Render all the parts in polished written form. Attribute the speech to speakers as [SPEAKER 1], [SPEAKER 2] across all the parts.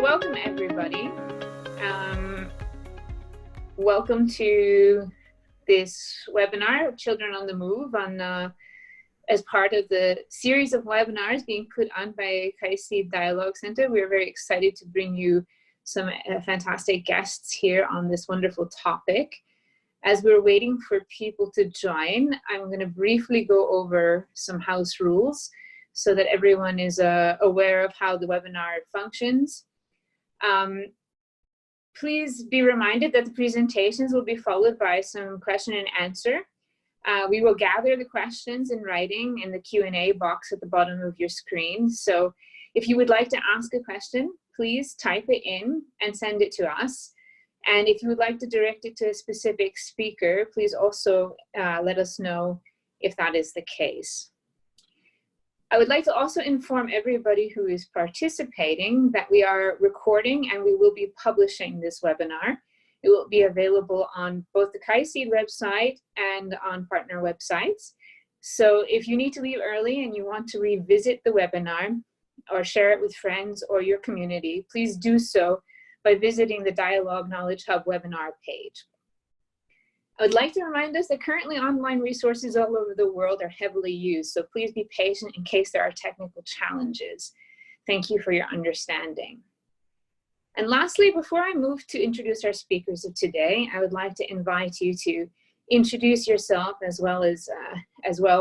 [SPEAKER 1] welcome everybody. Welcome to this webinar, Children on the Move, as part of the series of webinars being put on by KAICIID Dialogue Center. We're very excited to bring you some fantastic guests here on this wonderful topic. As we're waiting for people to join, I'm going to briefly go over some house rules so that everyone is aware of how the webinar functions. Please be reminded that the presentations will be followed by some question and answer. We will gather the questions in writing in the Q&A box at the bottom of your screen. So if you would like to ask a question, please type it in and send it to us. And if you would like to direct it to a specific speaker, please also let us know if that is the case. I would like to also inform everybody who is participating that we are recording and we will be publishing this webinar. It will be available on both the KAICIID website and on partner websites. So if you need to leave early and you want to revisit the webinar or share it with friends or your community, please do so by visiting the Dialogue Knowledge Hub webinar page. I would like to remind us that currently online resources all over the world are heavily used, so please be patient in case there are technical challenges. Thank you for your understanding. And lastly, before I move to introduce our speakers of today, I would like to invite you to introduce yourself as well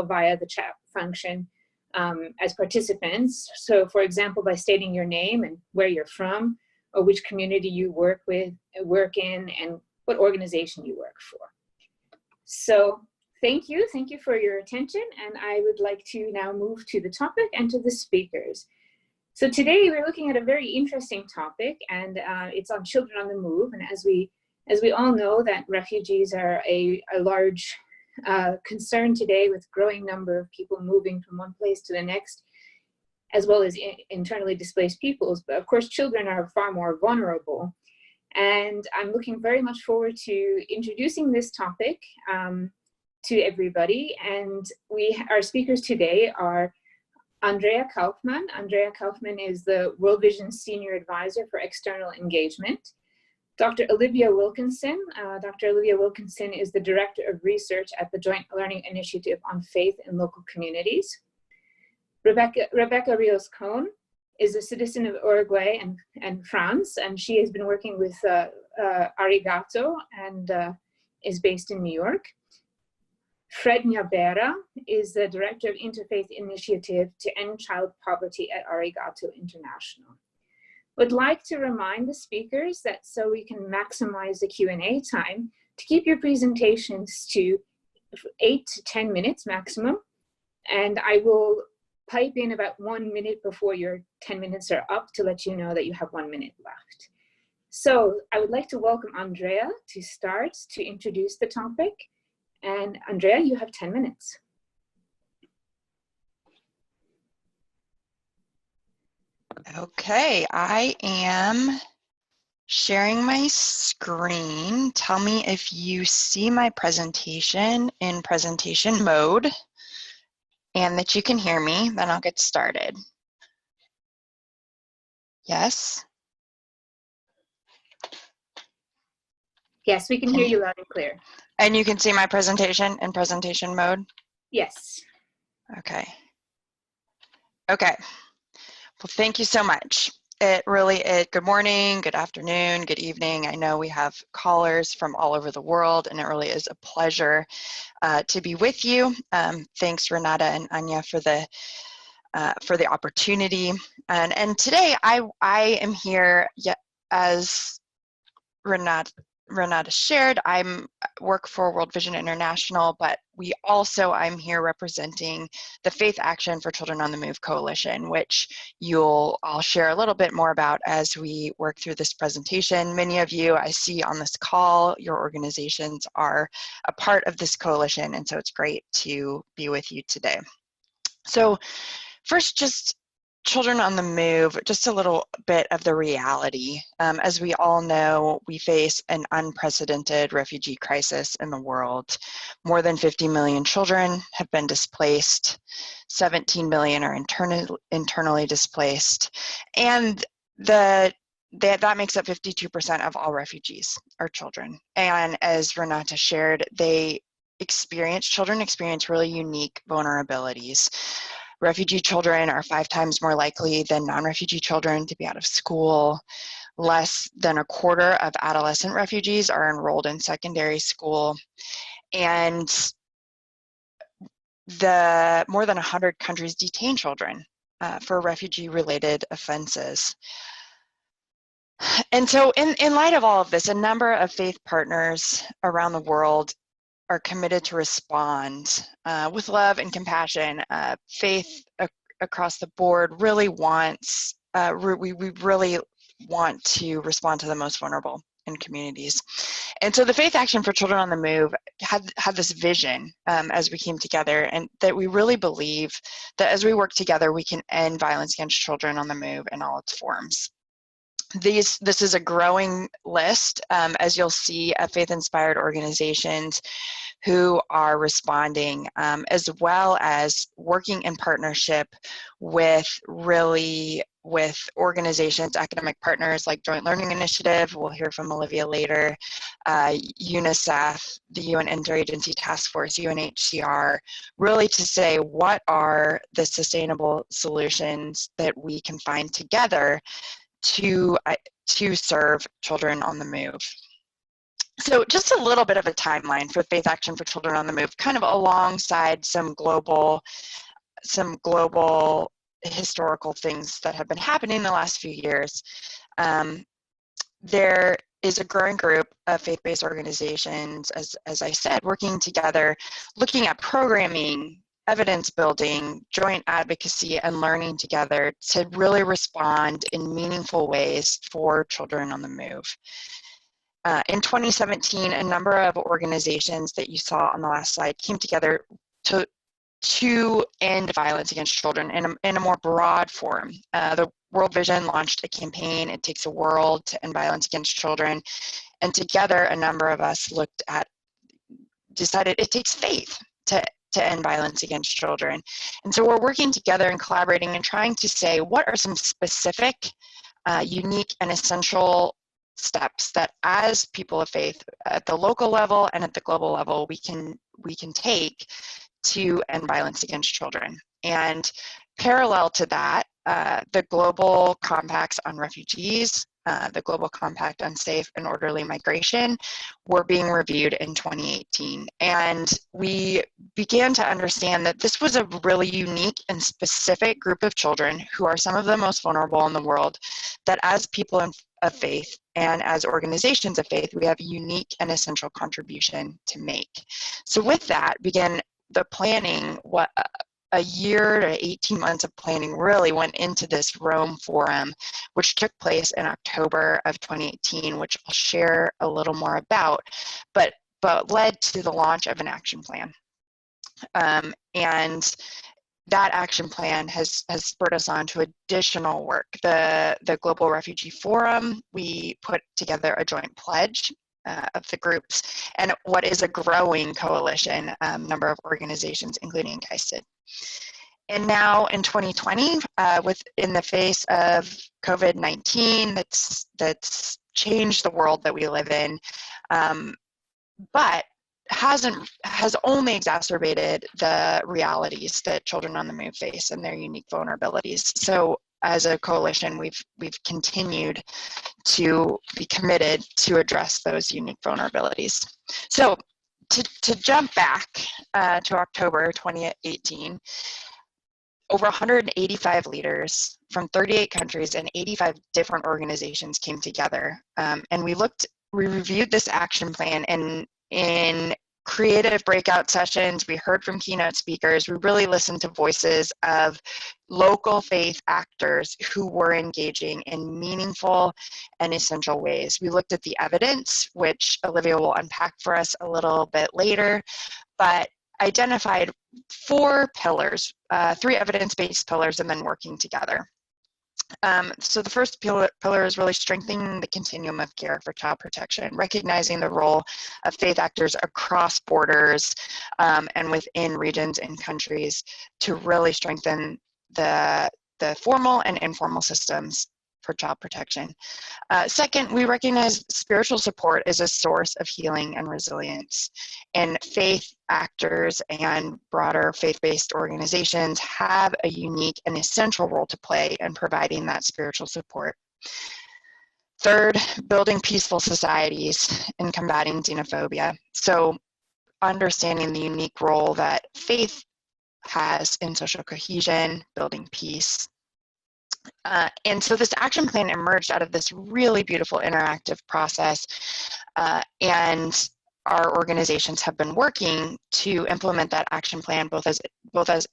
[SPEAKER 1] via the chat function as participants. So for example, by stating your name and where you're from, or which community you work in, and what organization you work for. So thank you for your attention, and I would like to now move to the topic and to the speakers. So today we're looking at a very interesting topic, and it's on children on the move. And as we all know, that refugees are a large concern today, with growing number of people moving from one place to the next, as well as internally displaced peoples. But of course, children are far more vulnerable. And I'm looking very much forward to introducing this topic to everybody. And our speakers today are Andrea Kaufmann. Andrea Kaufmann is the World Vision Senior Advisor for External Engagement. Dr. Olivia Wilkinson. Dr. Olivia Wilkinson is the Director of Research at the Joint Learning Initiative on Faith in Local Communities. Rebecca Rios-Cohn is a citizen of Uruguay and France, and she has been working with Arigatou and is based in New York. Fred Nyabera is the Director of Interfaith Initiative to End Child Poverty at Arigatou International. Would like to remind the speakers that so we can maximize the Q&A time, to keep your presentations to 8 to 10 minutes maximum, and I will pipe in about 1 minute before your 10 minutes are up to let you know that you have 1 minute left. So I would like to welcome Andrea to start to introduce the topic. And Andrea, you have 10 minutes.
[SPEAKER 2] Okay, I am sharing my screen. Tell me if you see my presentation in presentation mode and that you can hear me, then I'll get started. Yes?
[SPEAKER 1] Yes, we can hear you loud and clear.
[SPEAKER 2] And you can see my presentation in presentation mode?
[SPEAKER 1] Yes.
[SPEAKER 2] Okay. Okay. Well, thank you so much. Good morning, good afternoon, good evening. I know we have callers from all over the world, and it really is a pleasure to be with you. Thanks, Renata and Anya, for the opportunity. And today I am here, as Renata shared. I work for World Vision International, but I'm here representing the Faith Action for Children on the Move Coalition, which I'll share a little bit more about as we work through this presentation. Many of you I see on this call, your organizations are a part of this coalition, and so it's great to be with you today. So first, just children on the move, just a little bit of the reality. As we all know, we face an unprecedented refugee crisis in the world. More than 50 million children have been displaced. 17 million are internally displaced. And the that makes up 52% of all refugees are children. And as Renata shared, children experience really unique vulnerabilities. Refugee children are 5 times more likely than non-refugee children to be out of school. Less than a quarter of adolescent refugees are enrolled in secondary school. And more than 100 countries detain children for refugee-related offenses. And so in light of all of this, a number of faith partners around the world are committed to respond with love and compassion. Faith across the board really wants, we really want to respond to the most vulnerable in communities. And so the Faith Action for Children on the Move had this vision as we came together, and that we really believe that as we work together, we can end violence against children on the move in all its forms. This is a growing list, as you'll see, of faith-inspired organizations who are responding, as well as working in partnership with organizations, academic partners like Joint Learning Initiative, we'll hear from Olivia later, UNICEF, the UN Interagency Task Force, UNHCR, really to say what are the sustainable solutions that we can find together to serve children on the move. So just a little bit of a timeline for Faith Action for Children on the Move, kind of alongside some global historical things that have been happening in the last few years. There is a growing group of faith-based organizations, as I said, working together, looking at programming, evidence building, joint advocacy, and learning together to really respond in meaningful ways for children on the move. In 2017, a number of organizations that you saw on the last slide came together to end violence against children in a more broad form. The World Vision launched a campaign, It Takes a World to End Violence Against Children, and together a number of us decided it takes faith to end violence against children. And so we're working together and collaborating and trying to say, what are some specific, unique and essential steps that as people of faith at the local level and at the global level we can take to end violence against children. And parallel to that, the global compacts on refugees, the Global Compact on Safe and Orderly Migration were being reviewed in 2018. And we began to understand that this was a really unique and specific group of children who are some of the most vulnerable in the world, that as people of faith and as organizations of faith, we have a unique and essential contribution to make. So with that began the planning. A year to 18 months of planning really went into this Rome Forum, which took place in October of 2018, which I'll share a little more about, but led to the launch of an action plan. And that action plan has spurred us on to additional work. The Global Refugee Forum, we put together a joint pledge of the groups and what is a growing coalition, number of organizations, including KAICIID. And now in 2020, in the face of COVID-19, that's changed the world that we live in, but has only exacerbated the realities that children on the move face and their unique vulnerabilities. So as a coalition, we've continued to be committed to address those unique vulnerabilities. So to jump back to October 2018, over 185 leaders from 38 countries and 85 different organizations came together, and we reviewed this action plan, and in creative breakout sessions, we heard from keynote speakers, we really listened to voices of local faith actors who were engaging in meaningful and essential ways. We looked at the evidence, which Olivia will unpack for us a little bit later, but identified 4 pillars, 3 evidence-based pillars, and then working together. So the first pillar is really strengthening the continuum of care for child protection, recognizing the role of faith actors across borders and within regions and countries to really strengthen the formal and informal systems for child protection. Second, we recognize spiritual support is a source of healing and resilience, and faith actors and broader faith-based organizations have a unique and essential role to play in providing that spiritual support. Third, building peaceful societies and combating xenophobia. So understanding the unique role that faith has in social cohesion, building peace. And so this action plan emerged out of this really beautiful interactive process, and our organizations have been working to implement that action plan both as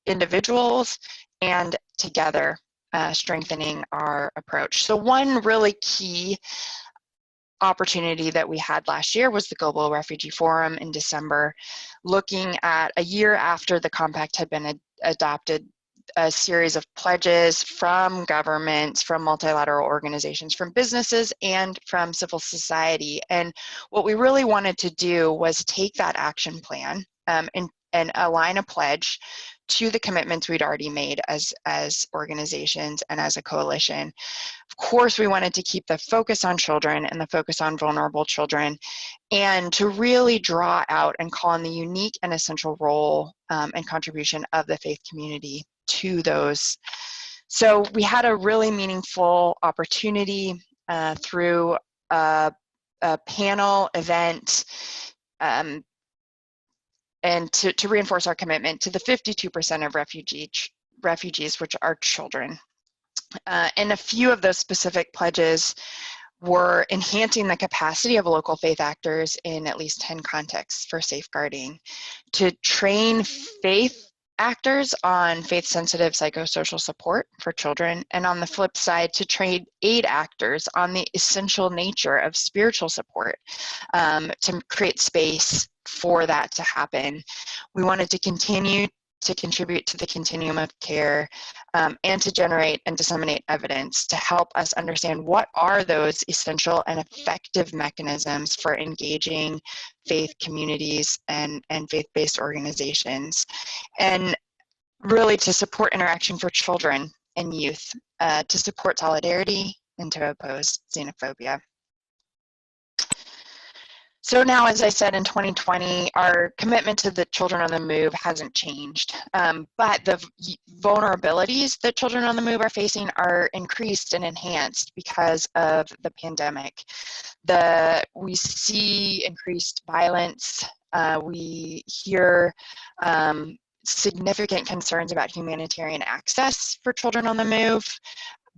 [SPEAKER 2] individuals and together, strengthening our approach. So one really key opportunity that we had last year was the Global Refugee Forum in December, looking at a year after the compact had been adopted, a series of pledges from governments, from multilateral organizations, from businesses, and from civil society. And what we really wanted to do was take that action plan and align a pledge to the commitments we'd already made as organizations and as a coalition. Of course, we wanted to keep the focus on children and the focus on vulnerable children, and to really draw out and call on the unique and essential role and contribution of the faith community to those. So we had a really meaningful opportunity through a panel event and to reinforce our commitment to the 52% of refugees, which are children. And a few of those specific pledges were enhancing the capacity of local faith actors in at least 10 contexts for safeguarding, to train faith actors on faith-sensitive psychosocial support for children, and on the flip side, to train aid actors on the essential nature of spiritual support, to create space for that to happen. We wanted to continue to contribute to the continuum of care, and to generate and disseminate evidence to help us understand what are those essential and effective mechanisms for engaging faith communities and faith-based organizations, and really to support interaction for children and youth, to support solidarity and to oppose xenophobia. So now, as I said, in 2020, our commitment to the children on the move hasn't changed, but the vulnerabilities that children on the move are facing are increased and enhanced because of the pandemic. We see increased violence. We hear significant concerns about humanitarian access for children on the move,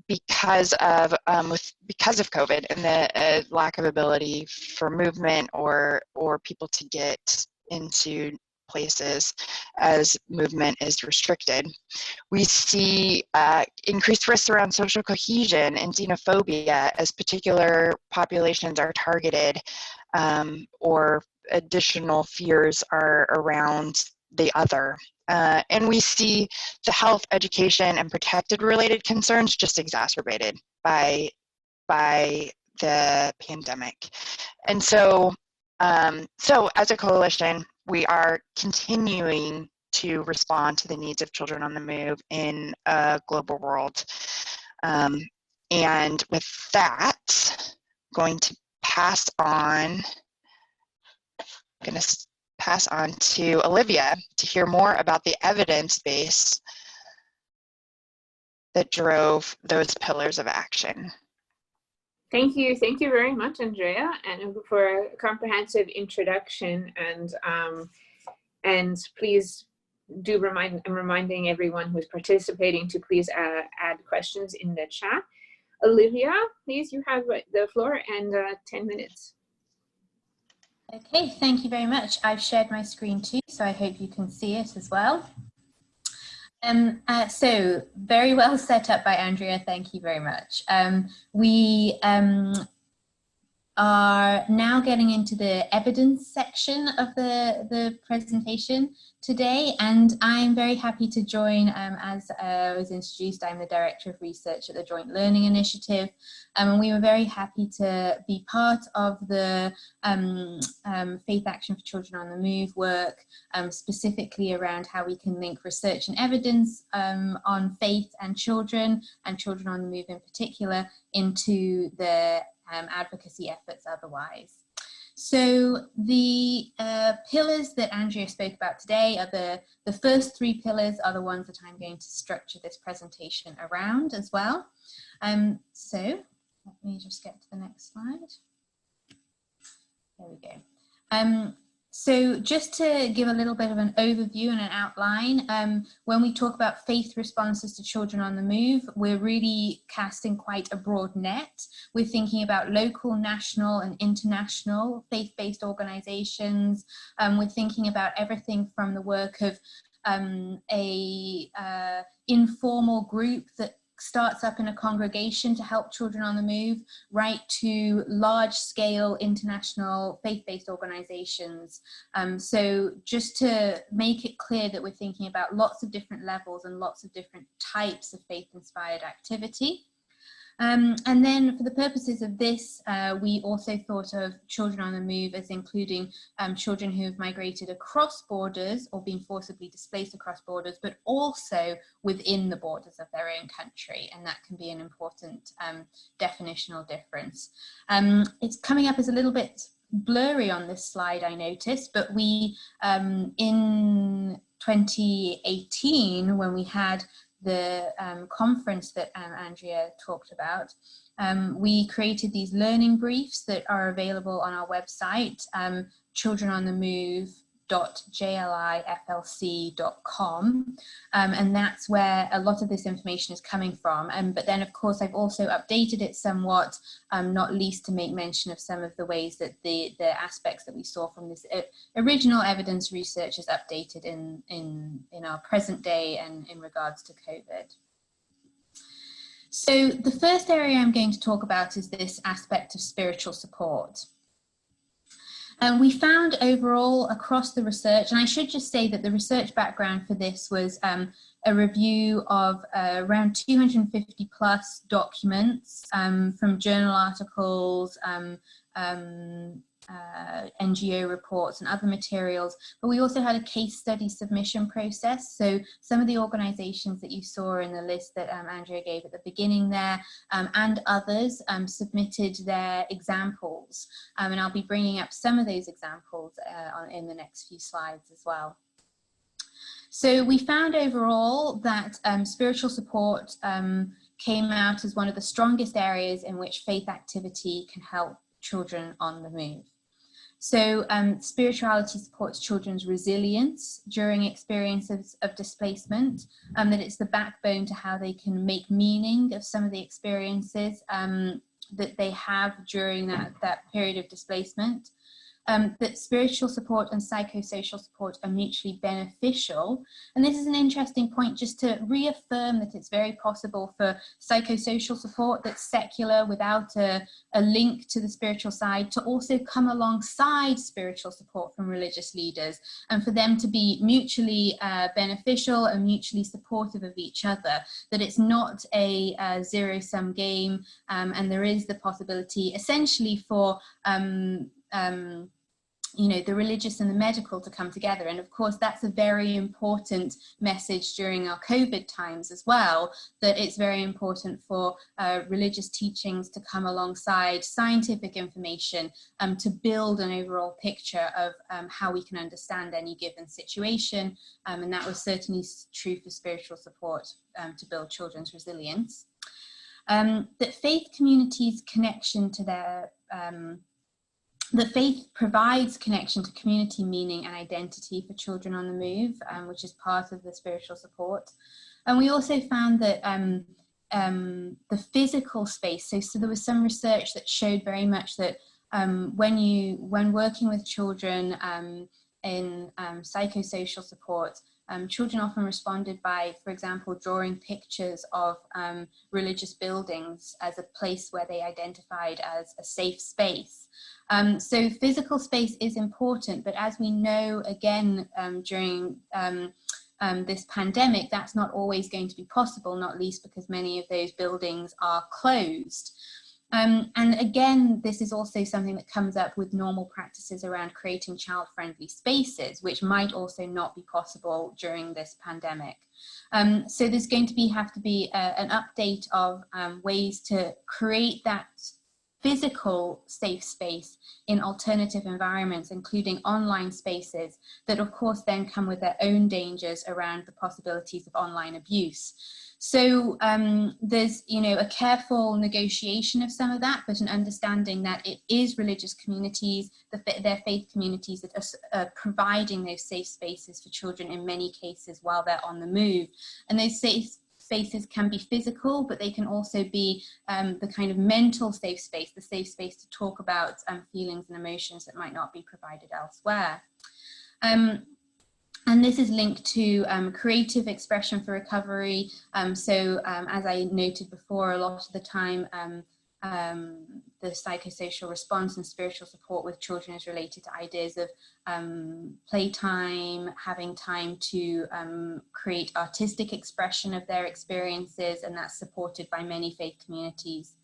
[SPEAKER 2] because of COVID and the lack of ability for movement or people to get into places as movement is restricted. We see increased risks around social cohesion and xenophobia as particular populations are targeted, or additional fears are around the other. And we see the health, education, and protected related concerns just exacerbated by the pandemic. And so, as a coalition, we are continuing to respond to the needs of children on the move in a global world. And with that, I'm going to pass on to Olivia to hear more about the evidence base that drove those pillars of action.
[SPEAKER 1] Thank you very much, Andrea, and for a comprehensive introduction. And please do reminding everyone who's participating to please add questions in the chat. Olivia, please, you have the floor and 10 minutes.
[SPEAKER 3] Okay, thank you very much. I've shared my screen too, so I hope you can see it as well. So very well set up by Andrea, thank you very much. We are now getting into the evidence section of the presentation today, and I'm very happy to join. As was introduced, I'm the Director of Research at the Joint Learning Initiative, and we were very happy to be part of the Faith Action for Children on the Move work, specifically around how we can link research and evidence on faith and children on the move in particular into the advocacy efforts otherwise. So the pillars that Andrea spoke about today are the first three pillars are the ones that I'm going to structure this presentation around as well. So let me just get to the next slide. There we go. So just to give a little bit of an overview and an outline, when we talk about faith responses to children on the move, we're really casting quite a broad net. We're thinking about local, national and international faith-based organizations. We're thinking about everything from the work of a informal group that starts up in a congregation to help children on the move, right to large-scale international faith-based organizations. So just to make it clear that we're thinking about lots of different levels and lots of different types of faith-inspired activity. And then for the purposes of this, we also thought of children on the move as including children who have migrated across borders or been forcibly displaced across borders, but also within the borders of their own country. And that can be an important definitional difference. It's coming up as a little bit blurry on this slide, I noticed, but we, in 2018, when we had the conference that Andrea talked about, we created these learning briefs that are available on our website, childrenonthemove.jliflc.com, and that's where a lot of this information is coming from. But then, of course, I've also updated it somewhat, not least to make mention of some of the ways that the aspects that we saw from this original evidence research is updated in our present day and in regards to COVID. So the first area I'm going to talk about is this aspect of spiritual support. We found overall across the research, and I should just say that the research background for this was a review of around 250 plus documents from journal articles, NGO reports and other materials, but we also had a case study submission process. So some of the organizations that you saw in the list that Andrea gave at the beginning there, and others submitted their examples, and I'll be bringing up some of those examples in the next few slides as well. So we found overall that spiritual support came out as one of the strongest areas in which faith activity can help children on the move. So spirituality supports children's resilience during experiences of displacement, that it's the backbone to how they can make meaning of some of the experiences that they have during that period of displacement. That spiritual support and psychosocial support are mutually beneficial. And this is an interesting point just to reaffirm that it's very possible for psychosocial support that's secular without a link to the spiritual side to also come alongside spiritual support from religious leaders, and for them to be mutually beneficial and mutually supportive of each other, that it's not a zero-sum game, and there is the possibility essentially for you know, the religious and the medical to come together. And of course, that's a very important message during our COVID times as well, that it's very important for religious teachings to come alongside scientific information to build an overall picture of how we can understand any given situation. And that was certainly true for spiritual support to build children's resilience. That faith communities' connection to their that faith provides connection to community meaning and identity for children on the move, which is part of the spiritual support. And we also found that the physical space, so there was some research that showed very much that when working with children in psychosocial support, children often responded by, for example, drawing pictures of religious buildings as a place where they identified as a safe space. So physical space is important, but as we know, again, during this pandemic, that's not always going to be possible, not least because many of those buildings are closed. And again, this is also something that comes up with normal practices around creating child-friendly spaces, which might also not be possible during this pandemic. So there's going to have to be an update of ways to create that physical safe space in alternative environments, including online spaces that of course then come with their own dangers around the possibilities of online abuse. So there's, you know, a careful negotiation of some of that, but an understanding that it is religious communities, their faith communities that are providing those safe spaces for children in many cases while they're on the move. And those safe spaces can be physical, but they can also be the kind of mental safe space, the safe space to talk about feelings and emotions that might not be provided elsewhere. And this is linked to creative expression for recovery. As I noted before, a lot of the time, the psychosocial response and spiritual support with children is related to ideas of playtime, having time to create artistic expression of their experiences, and that's supported by many faith communities.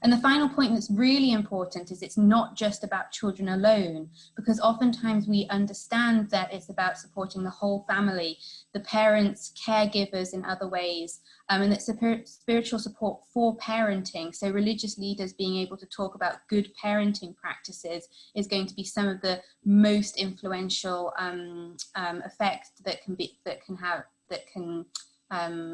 [SPEAKER 3] And the final point that's really important is it's not just about children alone, because oftentimes we understand that it's about supporting the whole family, the parents, caregivers in other ways, and that spiritual support for parenting, so religious leaders being able to talk about good parenting practices is going to be some of the most influential effects that can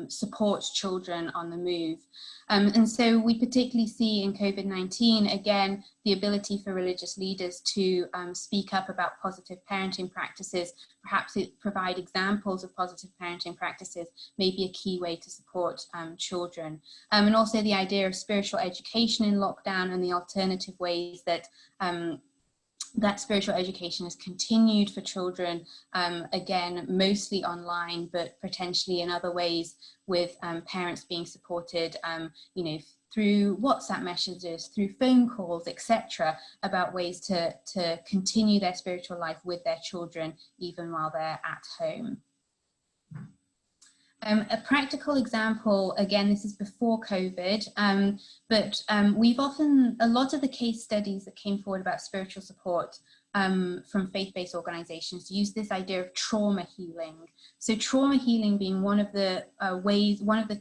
[SPEAKER 3] support children on the move. And so we particularly see in COVID-19, again, the ability for religious leaders to speak up about positive parenting practices, perhaps provide examples of positive parenting practices, may be a key way to support children. And also the idea of spiritual education in lockdown and the alternative ways that that spiritual education has continued for children, again, mostly online, but potentially in other ways with parents being supported, you know, through WhatsApp messages, through phone calls, etc., about ways to continue their spiritual life with their children, even while they're at home. A practical example, again, this is before COVID, but a lot of the case studies that came forward about spiritual support from faith-based organizations use this idea of trauma healing. So trauma healing being one of the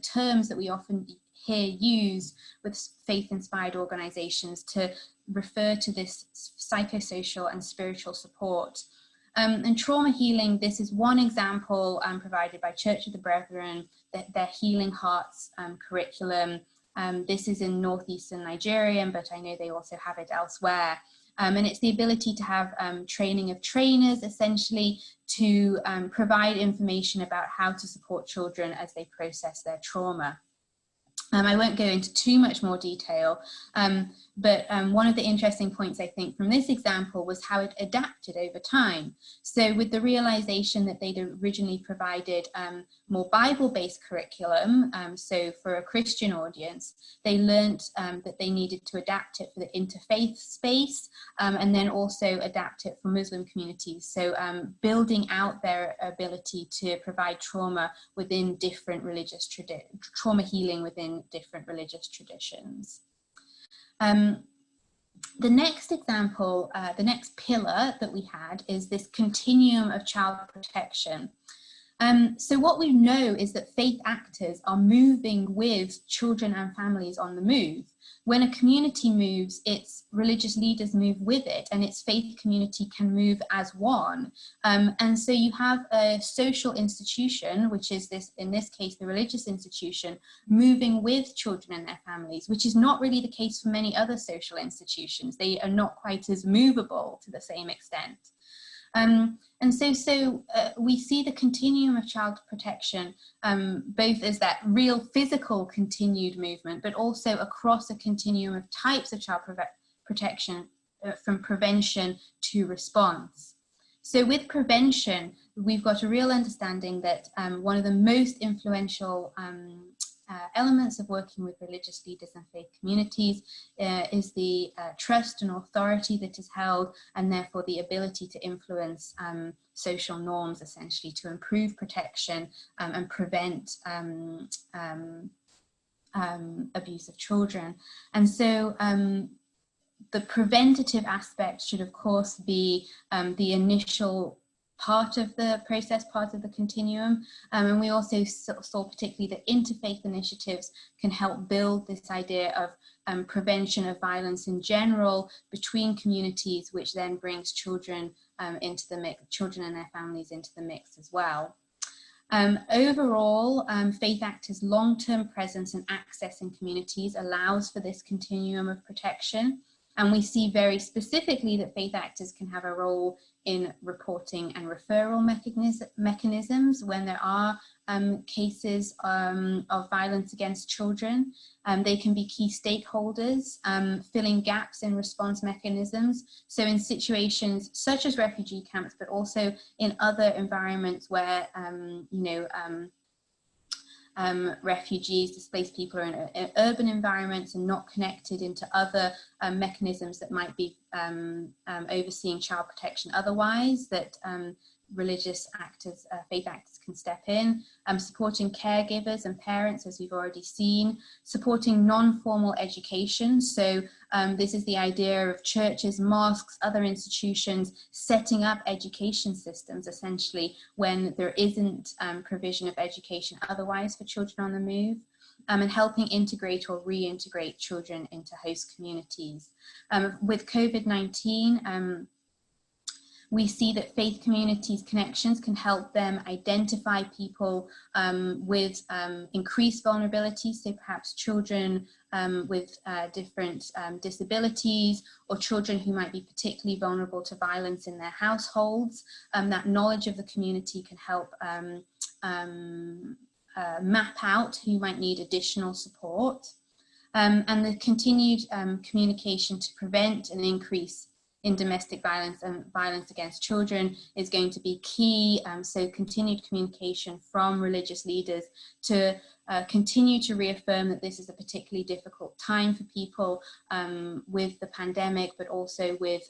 [SPEAKER 3] terms that we often hear used with faith-inspired organizations to refer to this psychosocial and spiritual support. And trauma healing, this is one example provided by Church of the Brethren, their Healing Hearts curriculum. This is in northeastern Nigeria, but I know they also have it elsewhere. And it's the ability to have training of trainers, essentially, to provide information about how to support children as they process their trauma. I won't go into too much more detail, but one of the interesting points I think from this example was how it adapted over time. So with the realization that they'd originally provided more Bible-based curriculum, so for a Christian audience, they learned that they needed to adapt it for the interfaith space, and then also adapt it for Muslim communities. So building out their ability to provide trauma within different religious trauma healing within different religious traditions. The next example, the next pillar that we had is this continuum of child protection. So what we know is that faith actors are moving with children and families on the move. When a community moves, its religious leaders move with it, and its faith community can move as one. And so you have a social institution, which is in this case, the religious institution, moving with children and their families, which is not really the case for many other social institutions. They are not quite as movable to the same extent. And so we see the continuum of child protection both as that real physical continued movement, but also across a continuum of types of child protection from prevention to response. So with prevention, we've got a real understanding that one of the most influential elements of working with religious leaders and faith communities is the trust and authority that is held, and therefore the ability to influence social norms, essentially, to improve protection and prevent abuse of children. And so the preventative aspect should, of course, be the initial part of the process, part of the continuum. And we also saw particularly that interfaith initiatives can help build this idea of prevention of violence in general between communities, which then brings children into the mix, children and their families into the mix as well. Overall, faith actors' long-term presence and access in communities allows for this continuum of protection. And we see very specifically that faith actors can have a role in reporting and referral mechanisms when there are cases of violence against children. They can be key stakeholders, filling gaps in response mechanisms. So in situations such as refugee camps, but also in other environments where, refugees, displaced people are in urban environments and not connected into other mechanisms that might be overseeing child protection otherwise, that religious actors, faith actors can step in, supporting caregivers and parents, as we've already seen, supporting non-formal education. So this is the idea of churches, mosques, other institutions setting up education systems, essentially, when there isn't provision of education otherwise for children on the move. And helping integrate or reintegrate children into host communities. With COVID-19, we see that faith communities connections can help them identify people with increased vulnerability, so perhaps children with different disabilities, or children who might be particularly vulnerable to violence in their households. That knowledge of the community can help map out who might need additional support. And the continued communication to prevent an increase in domestic violence and violence against children is going to be key. So continued communication from religious leaders to continue to reaffirm that this is a particularly difficult time for people with the pandemic, but also with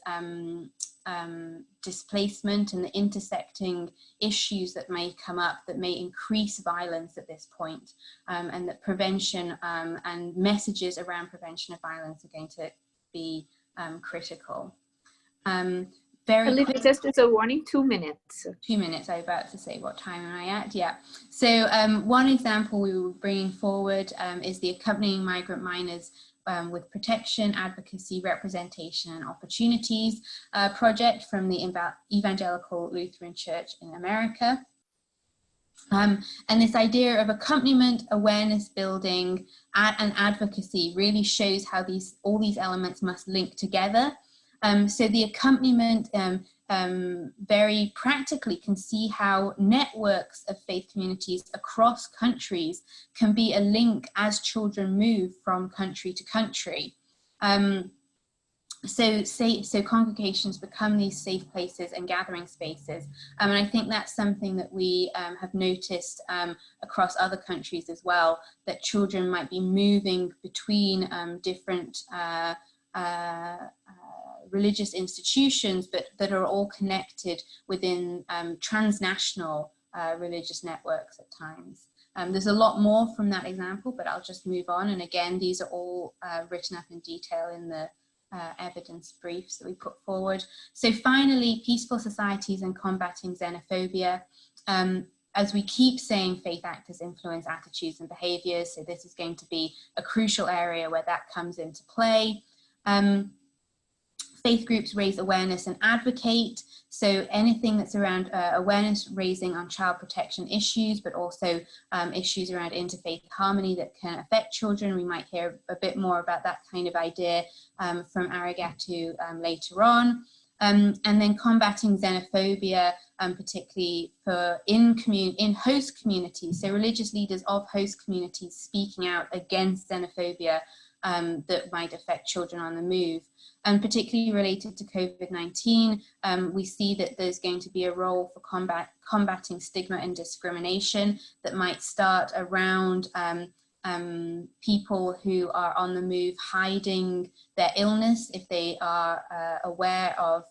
[SPEAKER 3] displacement and the intersecting issues that may come up that may increase violence at this point, and that prevention and messages around prevention of violence are going to be critical.
[SPEAKER 1] Olivia, just as a warning, 2 minutes.
[SPEAKER 3] 2 minutes, I was about to say, what time am I at? Yeah. So one example we were bringing forward is the Accompanying Migrant Minors with Protection, Advocacy, Representation and Opportunities project from the Evangelical Lutheran Church in America. And this idea of accompaniment, awareness building, and advocacy really shows how all these elements must link together. So the accompaniment very practically can see how networks of faith communities across countries can be a link as children move from country to country. So congregations become these safe places and gathering spaces. And I think that's something that we have noticed across other countries as well, that children might be moving between different religious institutions, but that are all connected within transnational religious networks at times. There's a lot more from that example, but I'll just move on. And again, these are all written up in detail in the evidence briefs that we put forward. So finally, peaceful societies and combating xenophobia. As we keep saying, faith actors influence attitudes and behaviors. So this is going to be a crucial area where that comes into play. Faith groups raise awareness and advocate. So anything that's around awareness raising on child protection issues, but also issues around interfaith harmony that can affect children. We might hear a bit more about that kind of idea from Arigatou later on. And then combating xenophobia, particularly for in host communities. So religious leaders of host communities speaking out against xenophobia that might affect children on the move. And particularly related to COVID-19, we see that there's going to be a role for combating stigma and discrimination that might start around people who are on the move hiding their illness if they are aware of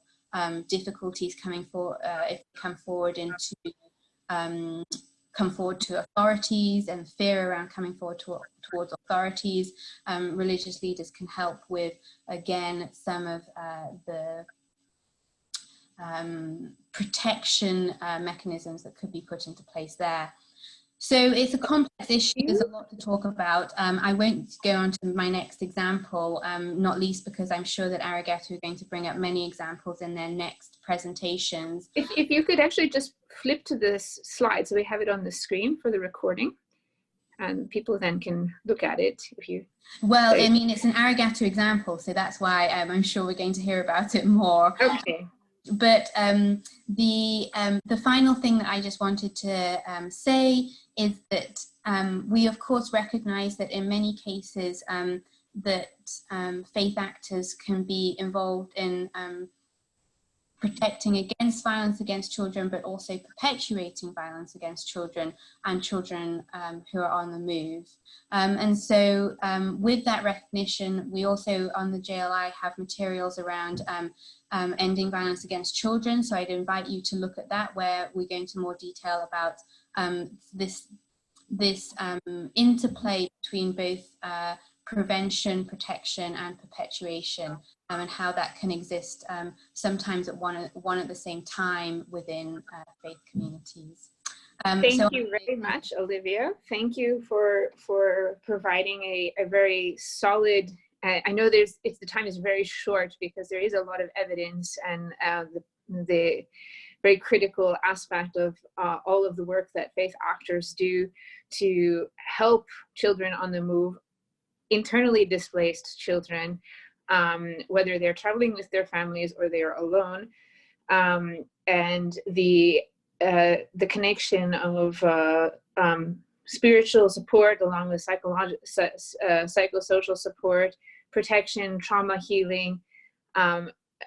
[SPEAKER 3] difficulties coming forward, if they come forward to authorities, and fear around coming forward towards authorities. Religious leaders can help with, again, some of the protection mechanisms that could be put into place there. So it's a complex issue, there's a lot to talk about. I won't go on to my next example, not least because I'm sure that Arigatou are going to bring up many examples in their next presentations.
[SPEAKER 1] If you could actually just flip to this slide so we have it on the screen for the recording, and people then can look at it if you...
[SPEAKER 3] Well, I mean, it's an Arigatou example, so that's why I'm sure we're going to hear about it more.
[SPEAKER 1] Okay.
[SPEAKER 3] But the final thing that I just wanted to say is that we of course recognize that in many cases that faith actors can be involved in protecting against violence against children, but also perpetuating violence against children and children who are on the move. And so with that recognition, we also on the JLI have materials around ending violence against children. So I'd invite you to look at that, where we go into more detail about this interplay between both prevention, protection, and perpetuation, and how that can exist sometimes at one at the same time within faith communities.
[SPEAKER 1] Thank you very much, Olivia. Thank you for providing a very solid. I know the time is very short because there is a lot of evidence, and the very critical aspect of all of the work that faith actors do to help children on the move, internally displaced children, whether they're traveling with their families or they are alone, and the connection of spiritual support along with psychosocial support, protection, trauma healing,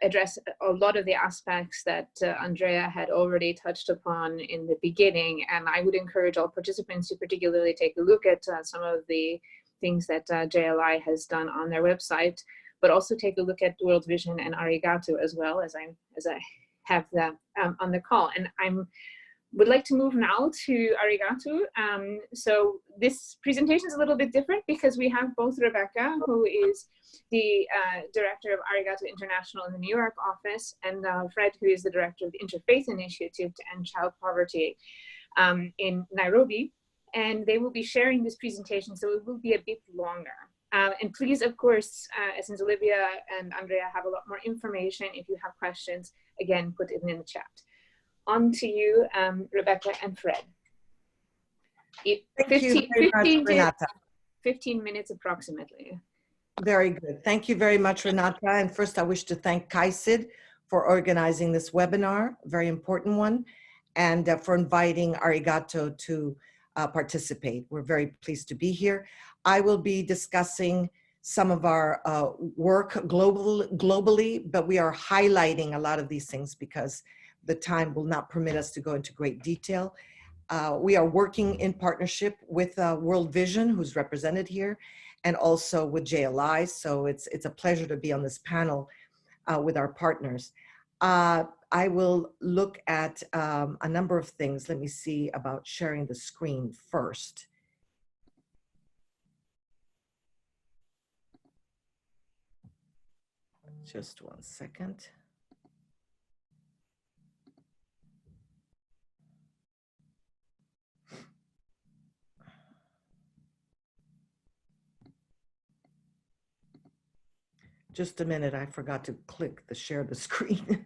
[SPEAKER 1] address a lot of the aspects that Andrea had already touched upon in the beginning. And I would encourage all participants to particularly take a look at some of the things that JLI has done on their website, but also take a look at World Vision and Arigatou as well, as I have that on the call. And would like to move now to Arigatou. So this presentation is a little bit different because we have both Rebecca, who is the director of Arigatou International in the New York office, and Fred, who is the director of the Interfaith Initiative to End Child Poverty in Nairobi. And they will be sharing this presentation, so it will be a bit longer. And please, of course, since Olivia and Andrea have a lot more information, if you have questions, again, put it in the chat. On to you, Rebecca and Fred. 15 minutes approximately.
[SPEAKER 4] Very good. Thank you very much, Renata. And first, I wish to thank KAICIID for organizing this webinar, a very important one, and for inviting Arigatou to participate. We're very pleased to be here. I will be discussing some of our work globally, but we are highlighting a lot of these things because the time will not permit us to go into great detail. We are working in partnership with World Vision, who's represented here, and also with JLI. So it's a pleasure to be on this panel with our partners. I will look at a number of things. Let me see about sharing the screen first. Just 1 second. Just a minute, I forgot to click the share the screen.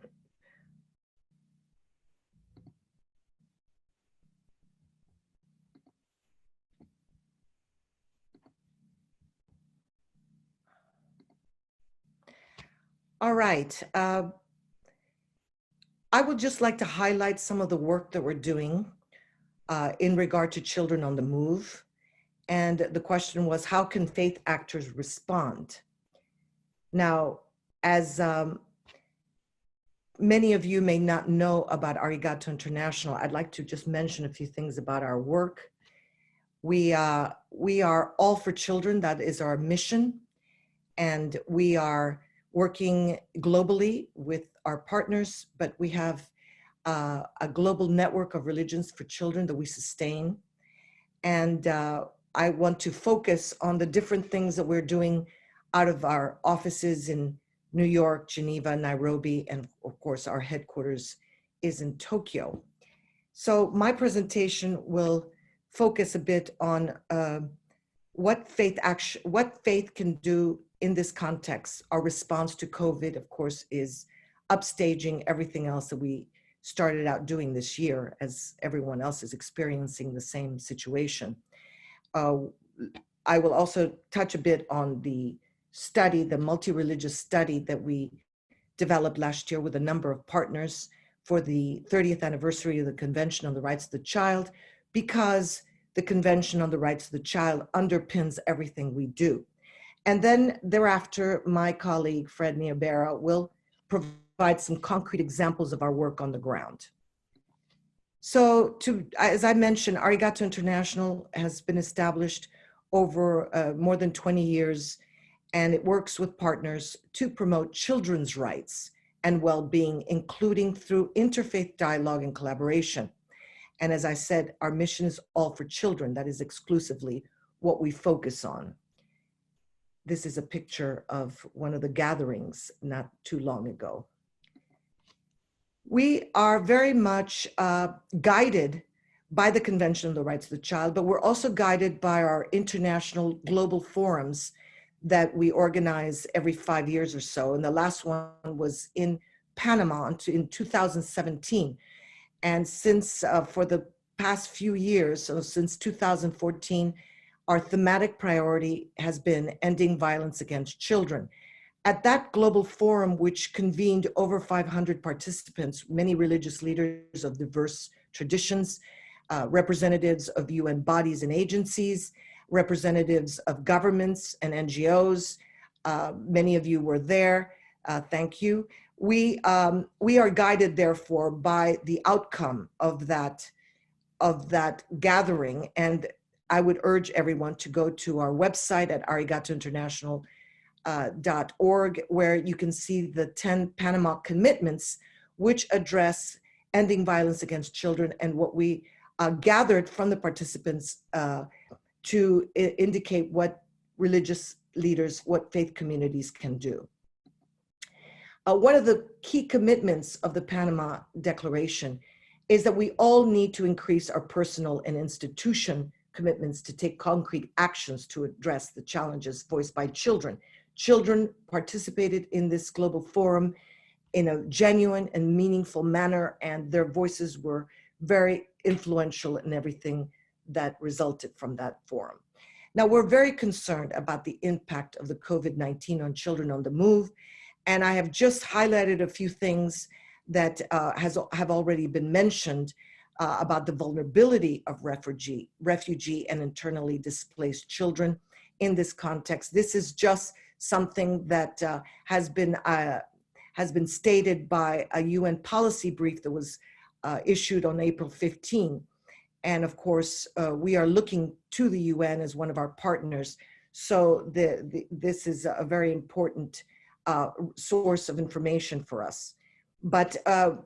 [SPEAKER 4] All right. I would just like to highlight some of the work that we're doing in regard to children on the move. And the question was, how can faith actors respond? Now, as many of you may not know about Arigatou International, I'd like to just mention a few things about our work. We are all for children. That is our mission. And we are working globally with our partners, but we have a global network of religions for children that we sustain. And I want to focus on the different things that we're doing out of our offices in New York, Geneva, Nairobi, and of course our headquarters is in Tokyo. So my presentation will focus a bit on what faith can do in this context. Our response to COVID, of course, is upstaging everything else that we started out doing this year, as everyone else is experiencing the same situation. I will also touch a bit on the study, the multi-religious study that we developed last year with a number of partners for the 30th anniversary of the Convention on the Rights of the Child, because the Convention on the Rights of the Child underpins everything we do. And then thereafter, my colleague, Fred Niabera, will provide some concrete examples of our work on the ground. So as I mentioned, Arigatou International has been established over more than 20 years, and it works with partners to promote children's rights and well-being, including through interfaith dialogue and collaboration. And as I said, our mission is all for children. That is exclusively what we focus on. This is a picture of one of the gatherings not too long ago. We are very much guided by the Convention on the Rights of the Child, but we're also guided by our international global forums that we organize every 5 years or so. And the last one was in Panama in 2017. And since, for the past few years, so since 2014, our thematic priority has been ending violence against children. At that global forum, which convened over 500 participants, many religious leaders of diverse traditions, representatives of UN bodies and agencies, representatives of governments and NGOs, many of you were there, thank you. We are guided, therefore, by the outcome of that gathering, and I would urge everyone to go to our website at arigatouinternational.org, where you can see the 10 Panama commitments which address ending violence against children, and what we gathered from the participants to indicate what religious leaders, what faith communities can do. One of the key commitments of the Panama Declaration is that we all need to increase our personal and institution commitments to take concrete actions to address the challenges voiced by children. Children participated in this global forum in a genuine and meaningful manner, and their voices were very influential in everything that resulted from that forum. Now, we're very concerned about the impact of the COVID-19 on children on the move, and I have just highlighted a few things that have already been mentioned about the vulnerability of refugee and internally displaced children in this context. This is just something that has been stated by a UN policy brief that was issued on April 15. And of course, we are looking to the UN as one of our partners. So this is a very important source of information for us. But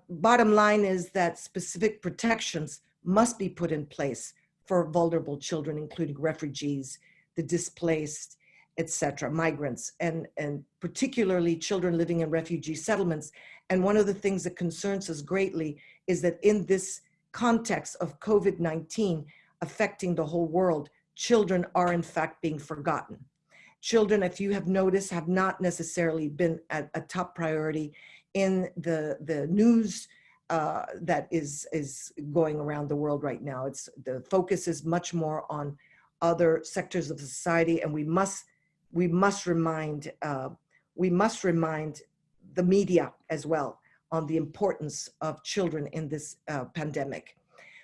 [SPEAKER 4] bottom line is that specific protections must be put in place for vulnerable children, including refugees, the displaced, etc., migrants, and particularly children living in refugee settlements. And one of the things that concerns us greatly is that in this context of COVID-19 affecting the whole world, children are in fact being forgotten. Children, if you have noticed, have not necessarily been a top priority in the news that is going around the world right now. The focus is much more on other sectors of society, and we must remind the media as well on the importance of children in this pandemic.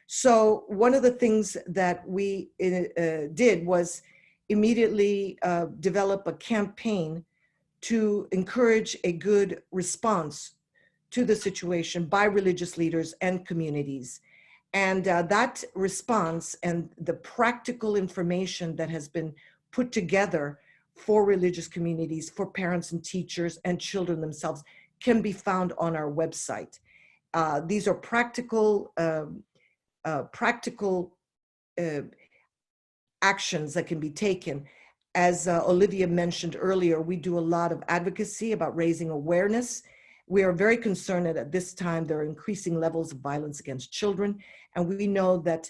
[SPEAKER 4] So one of the things that we did was immediately develop a campaign to encourage a good response to the situation by religious leaders and communities. And that response and the practical information that has been put together for religious communities, for parents and teachers and children themselves, can be found on our website. These are practical actions that can be taken. As Olivia mentioned earlier, we do a lot of advocacy about raising awareness. We are very concerned that at this time there are increasing levels of violence against children, and we know that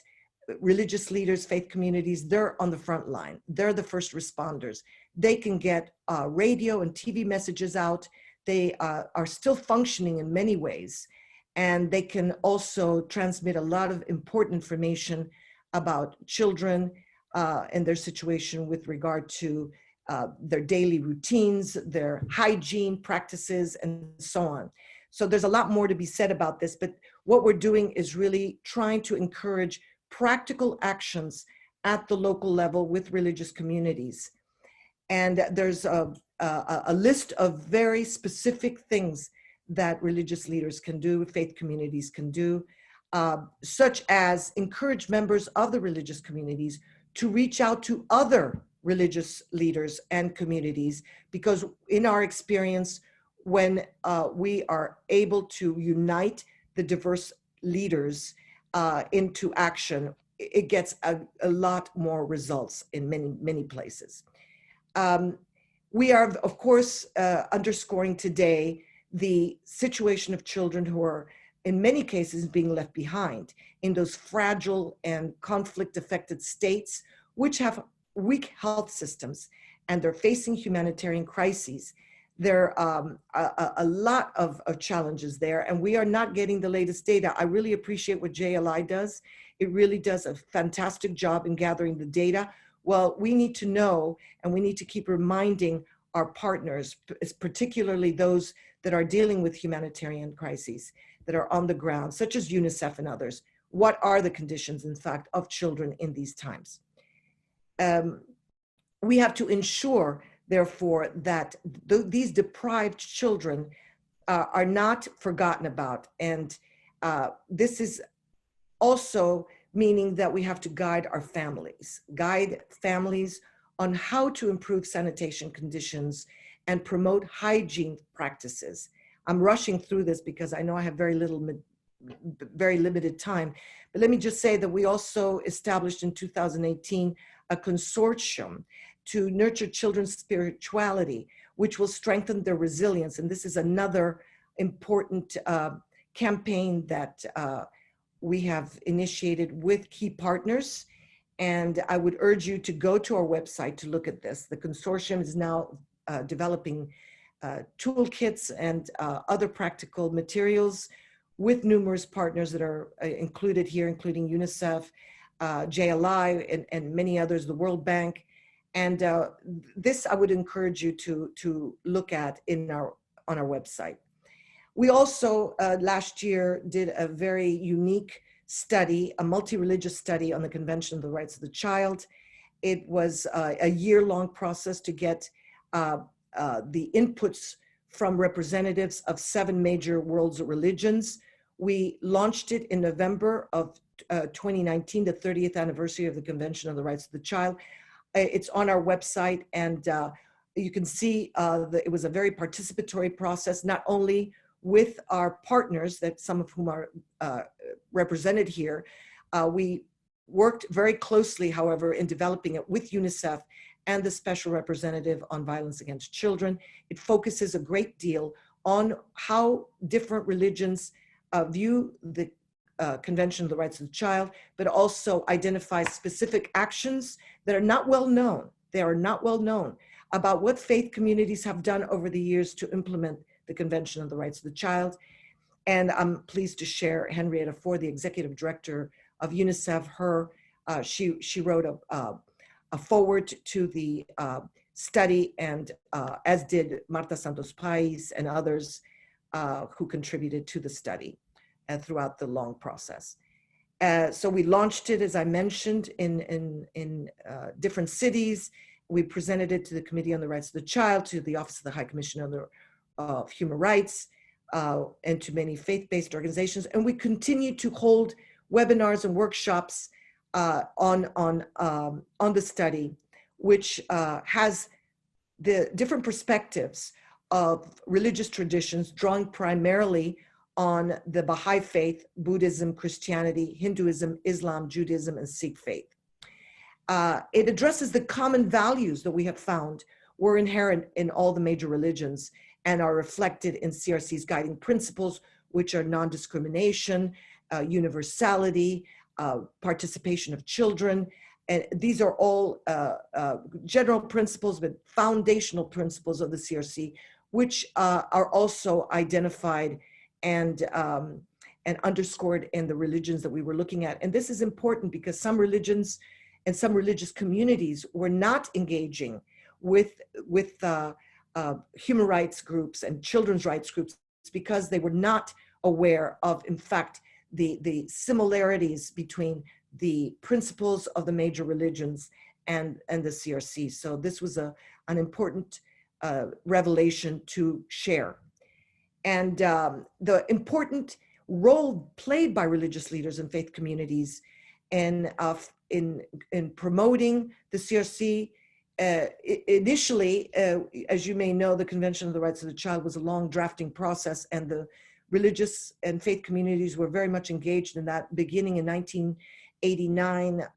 [SPEAKER 4] religious leaders, faith communities, they're on the front line. They're the first responders. They can get radio and TV messages out. They are still functioning in many ways, and they can also transmit a lot of important information about children and their situation with regard to their daily routines, their hygiene practices, and so on. So there's a lot more to be said about this, but what we're doing is really trying to encourage practical actions at the local level with religious communities. And there's a list of very specific things that religious leaders can do, faith communities can do, such as encourage members of the religious communities to reach out to other religious leaders and communities, because in our experience, when we are able to unite the diverse leaders into action, it gets a lot more results in many places. We are, of course, underscoring today the situation of children who are, in many cases, being left behind in those fragile and conflict-affected states, which have weak health systems, and they're facing humanitarian crises. There are a lot of challenges there, and we are not getting the latest data. I really appreciate what JLI does. It really does a fantastic job in gathering the data. Well, we need to know, and we need to keep reminding our partners, particularly those that are dealing with humanitarian crises, that are on the ground, such as UNICEF and others. What are the conditions, in fact, of children in these times? We have to ensure, therefore, that these deprived children are not forgotten about. And this is also meaning that we have to guide families on how to improve sanitation conditions and promote hygiene practices. I'm rushing through this because I know I have very limited time, but let me just say that we also established in 2018 a consortium to nurture children's spirituality, which will strengthen their resilience. And this is another important campaign that we have initiated with key partners. And I would urge you to go to our website to look at this. The consortium is now developing toolkits and other practical materials with numerous partners that are included here, including UNICEF, JLI, and many others, the World Bank. And this I would encourage you to look at on our website. We also last year did a very unique study, a multi-religious study on the Convention of the Rights of the Child. It was a year-long process to get the inputs from representatives of 7 major world religions. We launched it in November of 2019, the 30th anniversary of the Convention of the Rights of the Child. It's on our website, and you can see it was a very participatory process, not only with our partners, that some of whom are represented here. We worked very closely, however, in developing it with UNICEF and the Special Representative on Violence Against Children. It focuses a great deal on how different religions view the Convention of the Rights of the Child, but also identifies specific actions that are not well known. They are not well known about what faith communities have done over the years to implement the Convention of the Rights of the Child. And I'm pleased to share Henrietta Ford, the Executive Director of UNICEF. She wrote a foreword to the study, and as did Marta Santos Pais and others who contributed to the study throughout the long process. So we launched it, as I mentioned, in different cities. We presented it to the Committee on the Rights of the Child, to the Office of the High Commissioner of Human Rights, and to many faith-based organizations. And we continue to hold webinars and workshops on the study, which has the different perspectives of religious traditions, drawing primarily on the Baha'i faith, Buddhism, Christianity, Hinduism, Islam, Judaism, and Sikh faith. It addresses the common values that we have found were inherent in all the major religions and are reflected in CRC's guiding principles, which are non-discrimination, universality, participation of children. And these are all general principles, but foundational principles of the CRC, which are also identified and underscored in the religions that we were looking at. And this is important because some religions and some religious communities were not engaging with human rights groups and children's rights groups because they were not aware of, in fact, the similarities between the principles of the major religions and the CRC. So this was an important revelation to share. And the important role played by religious leaders and faith communities in promoting the CRC. Initially, as you may know, the Convention of the Rights of the Child was a long drafting process, and the religious and faith communities were very much engaged in that, beginning in 1989,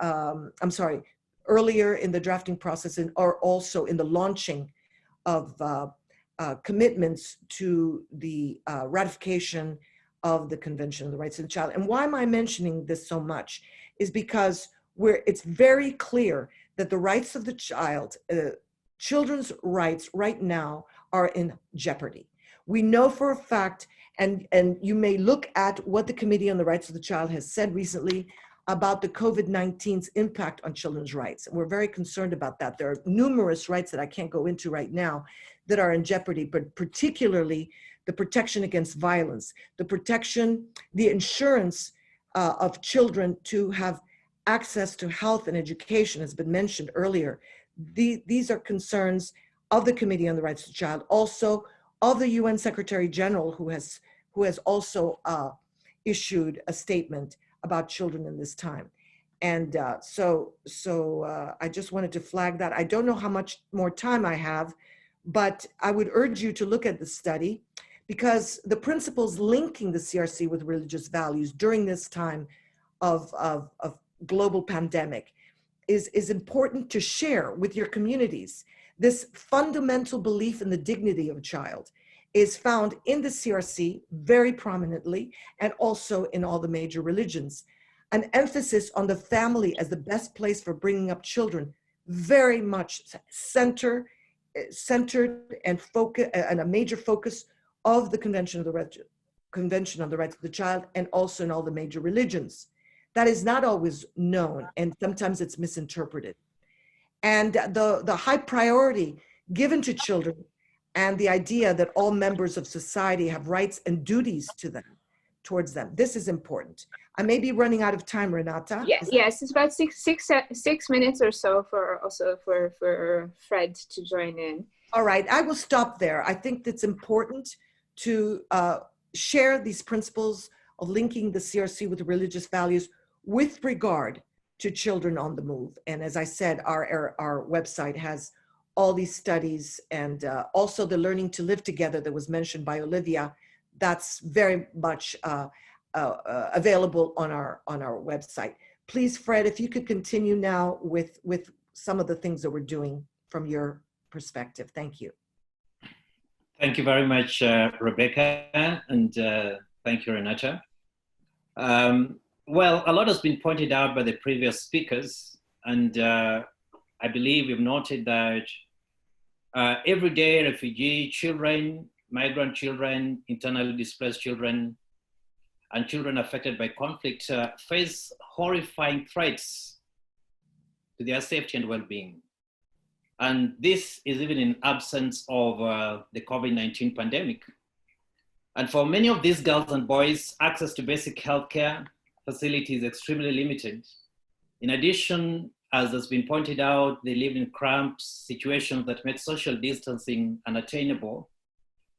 [SPEAKER 4] earlier in the drafting process, and or also in the launching of commitments to the ratification of the Convention of the Rights of the Child. And why am I mentioning this so much is because it's very clear that the rights of the child, children's rights right now are in jeopardy. We know for a fact, and you may look at what the Committee on the Rights of the Child has said recently about the COVID-19's impact on children's rights. And we're very concerned about that. There are numerous rights that I can't go into right now that are in jeopardy, but particularly the protection against violence, the insurance of children to have access to health and education has been mentioned earlier. These are concerns of the Committee on the Rights of the Child, also of the UN Secretary General, who has also issued a statement about children in this time. And so I just wanted to flag that. I don't know how much more time I have, but I would urge you to look at the study, because the principles linking the CRC with religious values during this time of global pandemic is important to share with your communities. This fundamental belief in the dignity of a child is found in the CRC very prominently, and also in all the major religions. An emphasis on the family as the best place for bringing up children, very much centered and focus, and a major focus of the Convention on the Rights of the Child, and also in all the major religions. That is not always known, and sometimes it's misinterpreted. And the high priority given to children, and the idea that all members of society have rights and duties towards them. This is important. I may be running out of time, Renata.
[SPEAKER 1] Yes, it's about six minutes or so for Fred to join in.
[SPEAKER 4] All right, I will stop there. I think it's important to share these principles of linking the CRC with religious values with regard to children on the move. And as I said, our website has all these studies, and also the Learning to Live Together that was mentioned by Olivia. That's very much available on our website. Please, Fred, if you could continue now with some of the things that we're doing from your perspective. Thank you.
[SPEAKER 5] Thank you very much, Rebecca, and thank you, Renata. Well, a lot has been pointed out by the previous speakers, and I believe we've noted that everyday refugee children, migrant children, internally displaced children, and children affected by conflict face horrifying threats to their safety and well-being. And this is even in absence of the COVID-19 pandemic. And for many of these girls and boys, access to basic healthcare, facility is extremely limited. In addition, as has been pointed out, they live in cramped situations that make social distancing unattainable.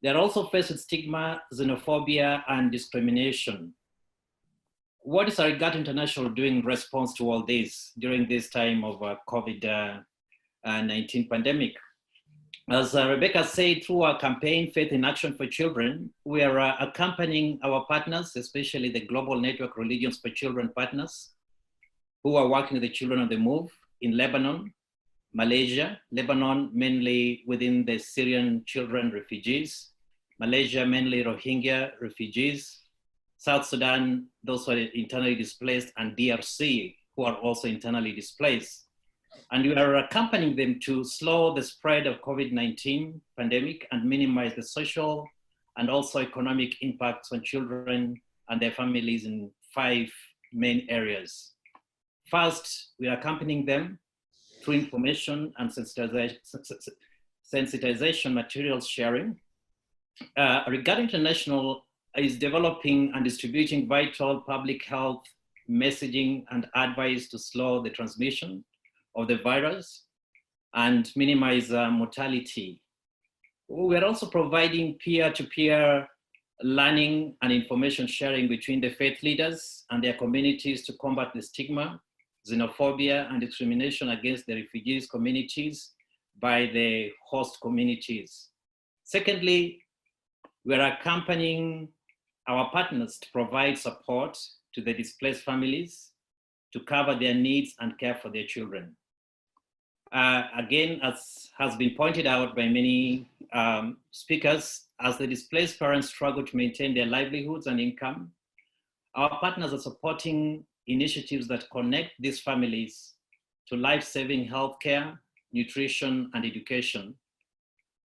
[SPEAKER 5] They are also faced with stigma, xenophobia, and discrimination. What is Arigatou International doing in response to all this during this time of COVID-19 pandemic? As Rebecca said, through our campaign, Faith in Action for Children, we are accompanying our partners, especially the Global Network Religions for Children partners, who are working with the children on the move in Lebanon, Malaysia, Lebanon mainly within the Syrian children refugees, Malaysia mainly Rohingya refugees, South Sudan, those who are internally displaced, and DRC, who are also internally displaced. And we are accompanying them to slow the spread of COVID-19 pandemic and minimize the social and also economic impacts on children and their families in 5 main areas. First, we are accompanying them through information and sensitization materials sharing. Arigatou International is developing and distributing vital public health messaging and advice to slow the transmission of the virus and minimize mortality. We are also providing peer-to-peer learning and information sharing between the faith leaders and their communities to combat the stigma, xenophobia, and discrimination against the refugees communities by the host communities. Secondly, we are accompanying our partners to provide support to the displaced families to cover their needs and care for their children. Again, as has been pointed out by many speakers, as the displaced parents struggle to maintain their livelihoods and income, our partners are supporting initiatives that connect these families to life-saving healthcare, nutrition, and education.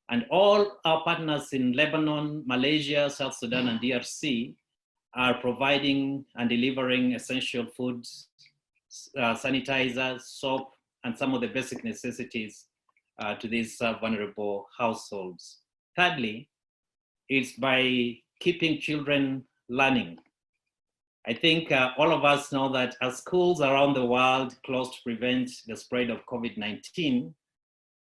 [SPEAKER 5] And all our partners in Lebanon, Malaysia, South Sudan, and DRC are providing and delivering essential foods, sanitizers, soap, and some of the basic necessities to these vulnerable households. Thirdly, it's by keeping children learning. I think all of us know that as schools around the world close to prevent the spread of COVID-19,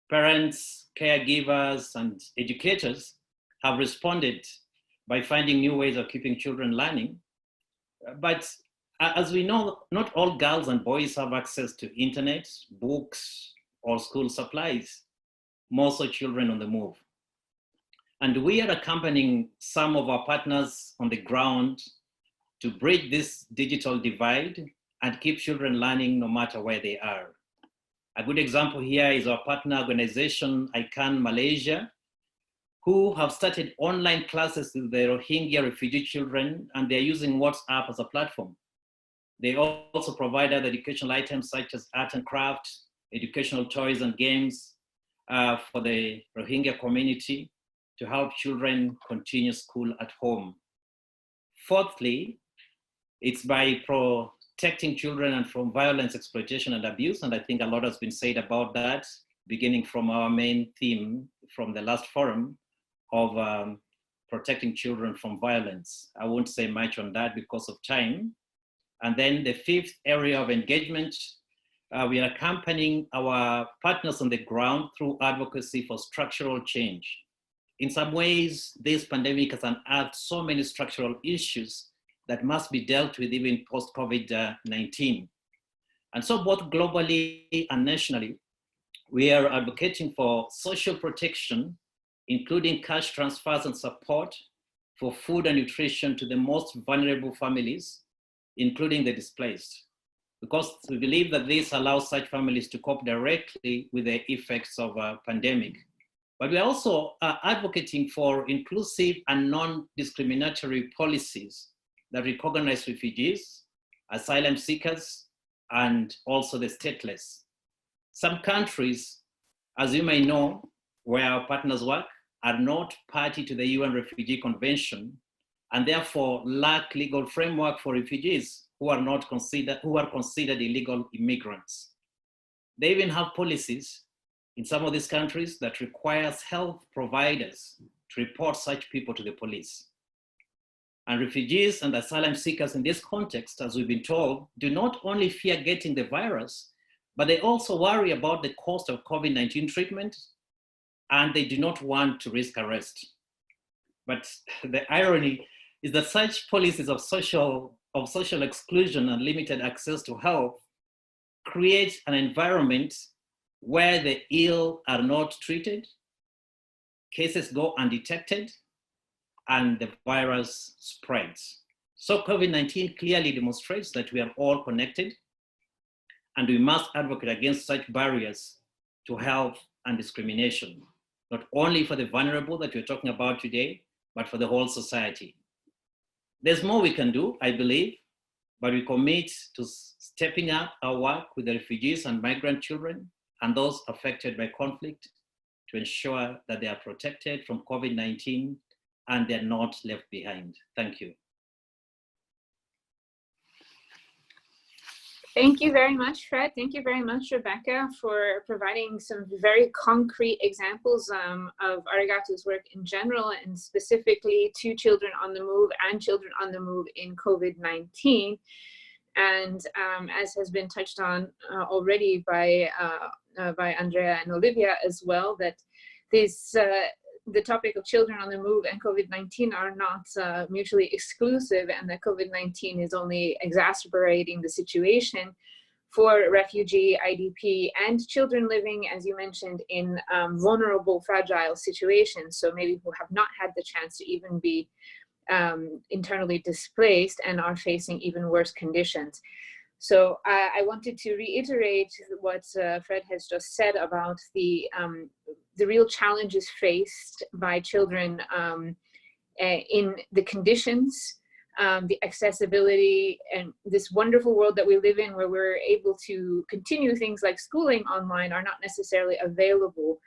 [SPEAKER 5] parents, caregivers, and educators have responded by finding new ways of keeping children learning. But as we know, not all girls and boys have access to internet, books, or school supplies, most are children on the move. And we are accompanying some of our partners on the ground to bridge this digital divide and keep children learning no matter where they are. A good example here is our partner organization, ICANN Malaysia, who have started online classes with the Rohingya refugee children, and they're using WhatsApp as a platform. They also provide other educational items such as art and craft, educational toys and games for the Rohingya community to help children continue school at home. Fourthly, it's by protecting children from violence, exploitation, and abuse. And I think a lot has been said about that, beginning from our main theme from the last forum of protecting children from violence. I won't say much on that because of time. And then the fifth area of engagement, we are accompanying our partners on the ground through advocacy for structural change. In some ways, this pandemic has unearthed so many structural issues that must be dealt with even post-COVID-19. And so both globally and nationally, we are advocating for social protection, including cash transfers and support for food and nutrition to the most vulnerable families, including the displaced, because we believe that this allows such families to cope directly with the effects of a pandemic. But we're also advocating for inclusive and non-discriminatory policies that recognize refugees, asylum seekers, and also the stateless. Some countries, as you may know, where our partners work, are not party to the UN Refugee Convention, and therefore lack legal framework for refugees who are considered illegal immigrants. They even have policies in some of these countries that requires health providers to report such people to the police. And refugees and asylum seekers in this context, as we've been told, do not only fear getting the virus, but they also worry about the cost of COVID-19 treatment, and they do not want to risk arrest. But the irony is that such policies of social exclusion and limited access to health create an environment where the ill are not treated, cases go undetected, and the virus spreads. So COVID-19 clearly demonstrates that we are all connected, and we must advocate against such barriers to health and discrimination, not only for the vulnerable that we're talking about today, but for the whole society. There's more we can do, I believe, but we commit to stepping up our work with the refugees and migrant children and those affected by conflict to ensure that they are protected from COVID-19 and they're not left behind. Thank you.
[SPEAKER 1] Thank you very much, Fred. Thank you very much, Rebecca, for providing some very concrete examples of Arigatou's work in general, and specifically to children on the move and children on the move in COVID-19. And as has been touched on already by Andrea and Olivia as well, that this the topic of children on the move and COVID-19 are not mutually exclusive, and that COVID-19 is only exacerbating the situation for refugee, IDP, and children living, as you mentioned, in vulnerable, fragile situations. So maybe who have not had the chance to even be internally displaced and are facing even worse conditions. So I wanted to reiterate what Fred has just said about the real challenges faced by children in the conditions, the accessibility, and this wonderful world that we live in, where we're able to continue things like schooling online, are not necessarily available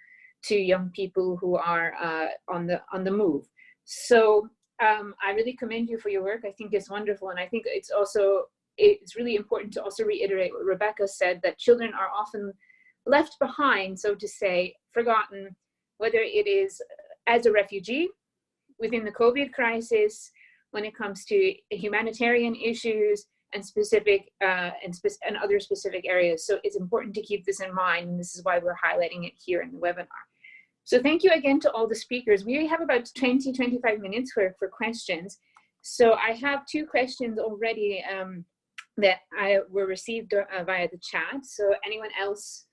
[SPEAKER 1] to young people who are on the move. So I really commend you for your work. I think it's wonderful, and I think it's really important to also reiterate what Rebecca said, that children are often left behind, so to say, forgotten, whether it is as a refugee within the COVID crisis, when it comes to humanitarian issues and specific and other specific areas. So it's important to keep this in mind, and this is why we're highlighting it here in the webinar. So thank you again to all the speakers. We have about 20-25 minutes for questions. So I have two questions already that were received via the chat. So anyone else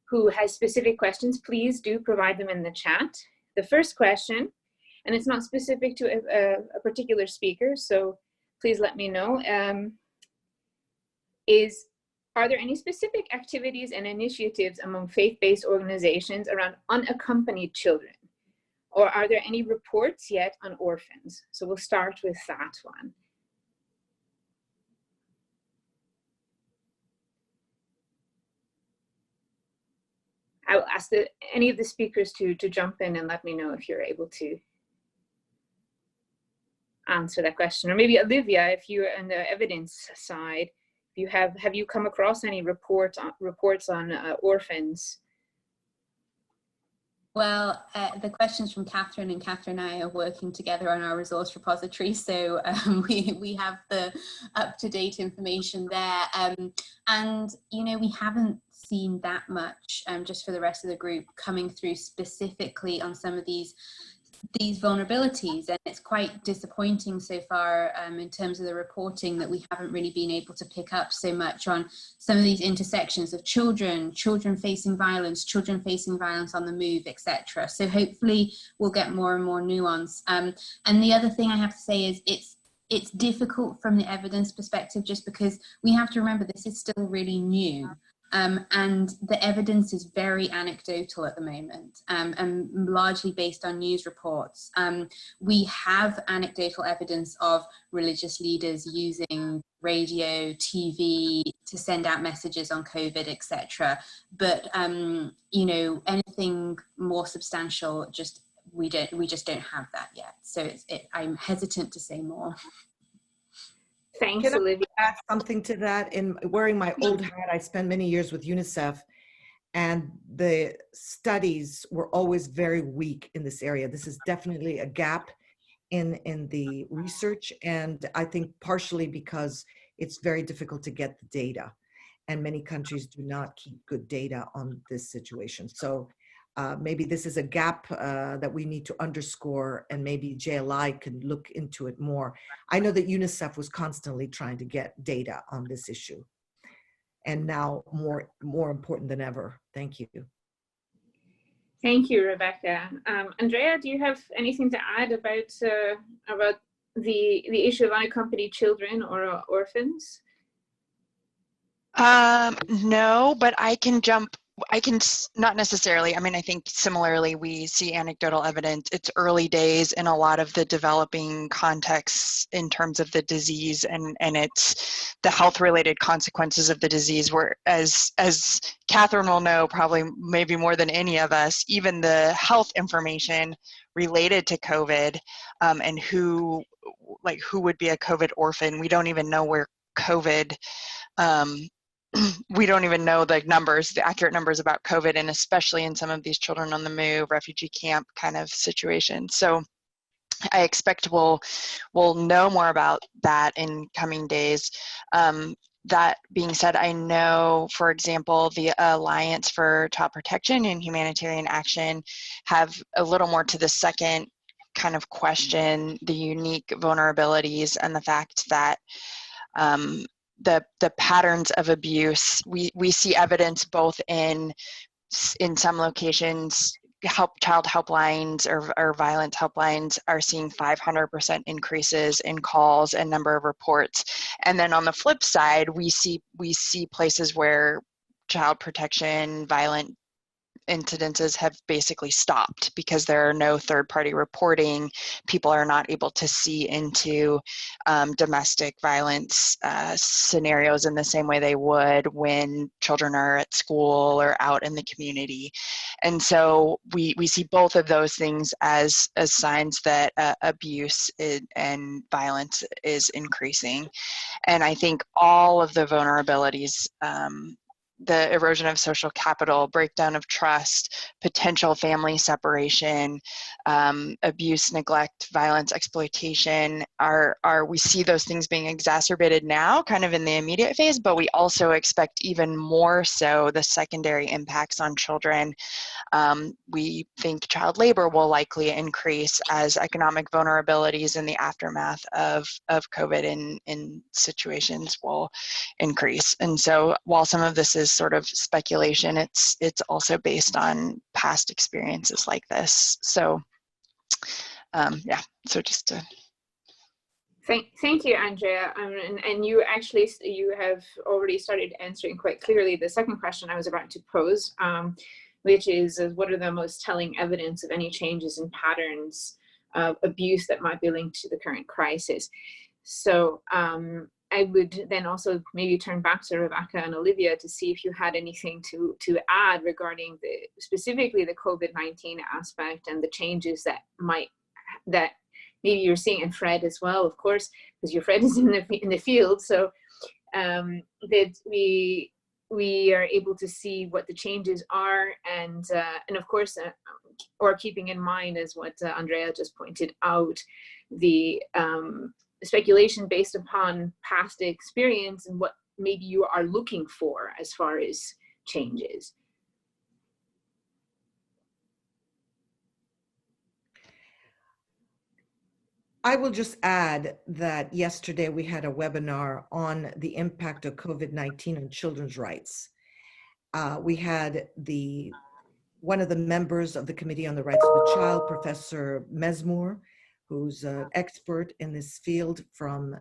[SPEAKER 1] who has specific questions, please do provide them in the chat. The first question, and it's not specific to a particular speaker, so please let me know, is, are there any specific activities and initiatives among faith-based organizations around unaccompanied children? Or are there any reports yet on orphans? So we'll start with that one. I will ask any of the speakers to jump in and let me know if you're able to answer that question. Or maybe Olivia, if you're on the evidence side, have you come across any reports on orphans?
[SPEAKER 3] Well, the questions from Catherine, and Catherine and I are working together on our resource repository, so we have the up-to-date information there. And, you know, we haven't seen that much, just for the rest of the group, coming through specifically on some of these vulnerabilities, and it's quite disappointing so far in terms of the reporting, that we haven't really been able to pick up so much on some of these intersections of children facing violence on the move, etc. So hopefully we'll get more and more nuance. And the other thing I have to say is it's difficult from the evidence perspective, just because we have to remember this is still really new. And the evidence is very anecdotal at the moment, and largely based on news reports. We have anecdotal evidence of religious leaders using radio, TV to send out messages on COVID, etc. But you know, anything more substantial, we just don't have that yet. So I'm hesitant to say more.
[SPEAKER 1] Thanks, Olivia.
[SPEAKER 4] Add something to that. In wearing my old hat, I spent many years with UNICEF, and the studies were always very weak in this area. This is definitely a gap in the research, and I think partially because it's very difficult to get the data, and many countries do not keep good data on this situation. So maybe this is a gap that we need to underscore, and maybe JLI can look into it more. I know that UNICEF was constantly trying to get data on this issue, and now more important than ever. Thank you.
[SPEAKER 1] Thank you, Rebecca. Andrea, do you have anything to add about the issue of unaccompanied children or orphans?
[SPEAKER 2] No, but not necessarily. I mean, I think similarly, we see anecdotal evidence. It's early days in a lot of the developing contexts in terms of the disease and it's the health-related consequences of the disease, where as Catherine will know, probably maybe more than any of us, even the health information related to COVID and who would be a COVID orphan. We don't even know where COVID we don't even know the accurate numbers about COVID, and especially in some of these children on the move, refugee camp kind of situations. So I expect we'll know more about that in coming days. That being said, I know, for example, the Alliance for Child Protection and Humanitarian Action have a little more to the second kind of question, the unique vulnerabilities and the fact that the patterns of abuse, we see evidence both in some locations, child helplines or violence helplines are seeing 500% increases in calls and number of reports. And then on the flip side, we see places where child protection, violent incidences have basically stopped because there are no third-party reporting. People are not able to see into domestic violence scenarios in the same way they would when children are at school or out in the community. And so we see both of those things as signs that abuse and violence is increasing. And I think all of the vulnerabilities, the erosion of social capital, breakdown of trust, potential family separation, abuse, neglect, violence, exploitation, we see those things being exacerbated now, kind of in the immediate phase, but we also expect even more so the secondary impacts on children. We think child labor will likely increase as economic vulnerabilities in the aftermath of COVID in situations will increase. And so while some of this is sort of speculation, it's also based on past experiences like this. So yeah, so just to
[SPEAKER 1] Thank you, Andrea. And you have already started answering quite clearly the second question I was about to pose, which is what are the most telling evidence of any changes in patterns of abuse that might be linked to the current crisis? So I would then also maybe turn back to Rebecca and Olivia to see if you had anything to add regarding specifically the COVID-19 aspect and the changes that maybe you're seeing, and Fred as well, of course, because your Fred is in the field. So that we are able to see what the changes are, and of course, or keeping in mind, as what Andrea just pointed out, the speculation based upon past experience and what maybe you are looking for as far as changes.
[SPEAKER 4] I will just add that yesterday we had a webinar on the impact of COVID-19 on children's rights. We had one of the members of the Committee on the Rights of the Child, Professor Mesmoor, who's an expert in this field from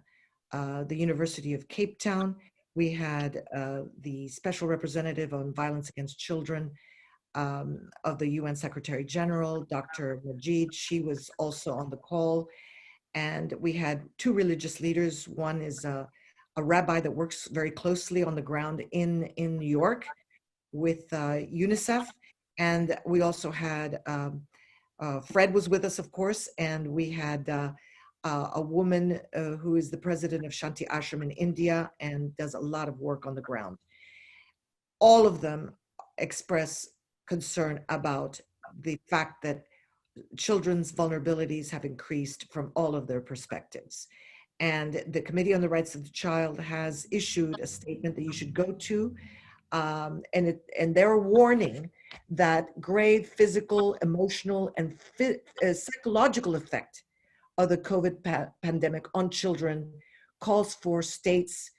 [SPEAKER 4] the University of Cape Town. We had the Special Representative on Violence Against Children of the UN Secretary General, Dr. Majid. She was also on the call. And we had two religious leaders. One is a rabbi that works very closely on the ground in New York with UNICEF. And we also had, Fred was with us, of course, and we had a woman who is the president of Shanti Ashram in India and does a lot of work on the ground. All of them express concern about the fact that children's vulnerabilities have increased from all of their perspectives. And the Committee on the Rights of the Child has issued a statement that you should go to, and they're warning that grave physical, emotional, and psychological effect of the COVID pandemic on children calls for states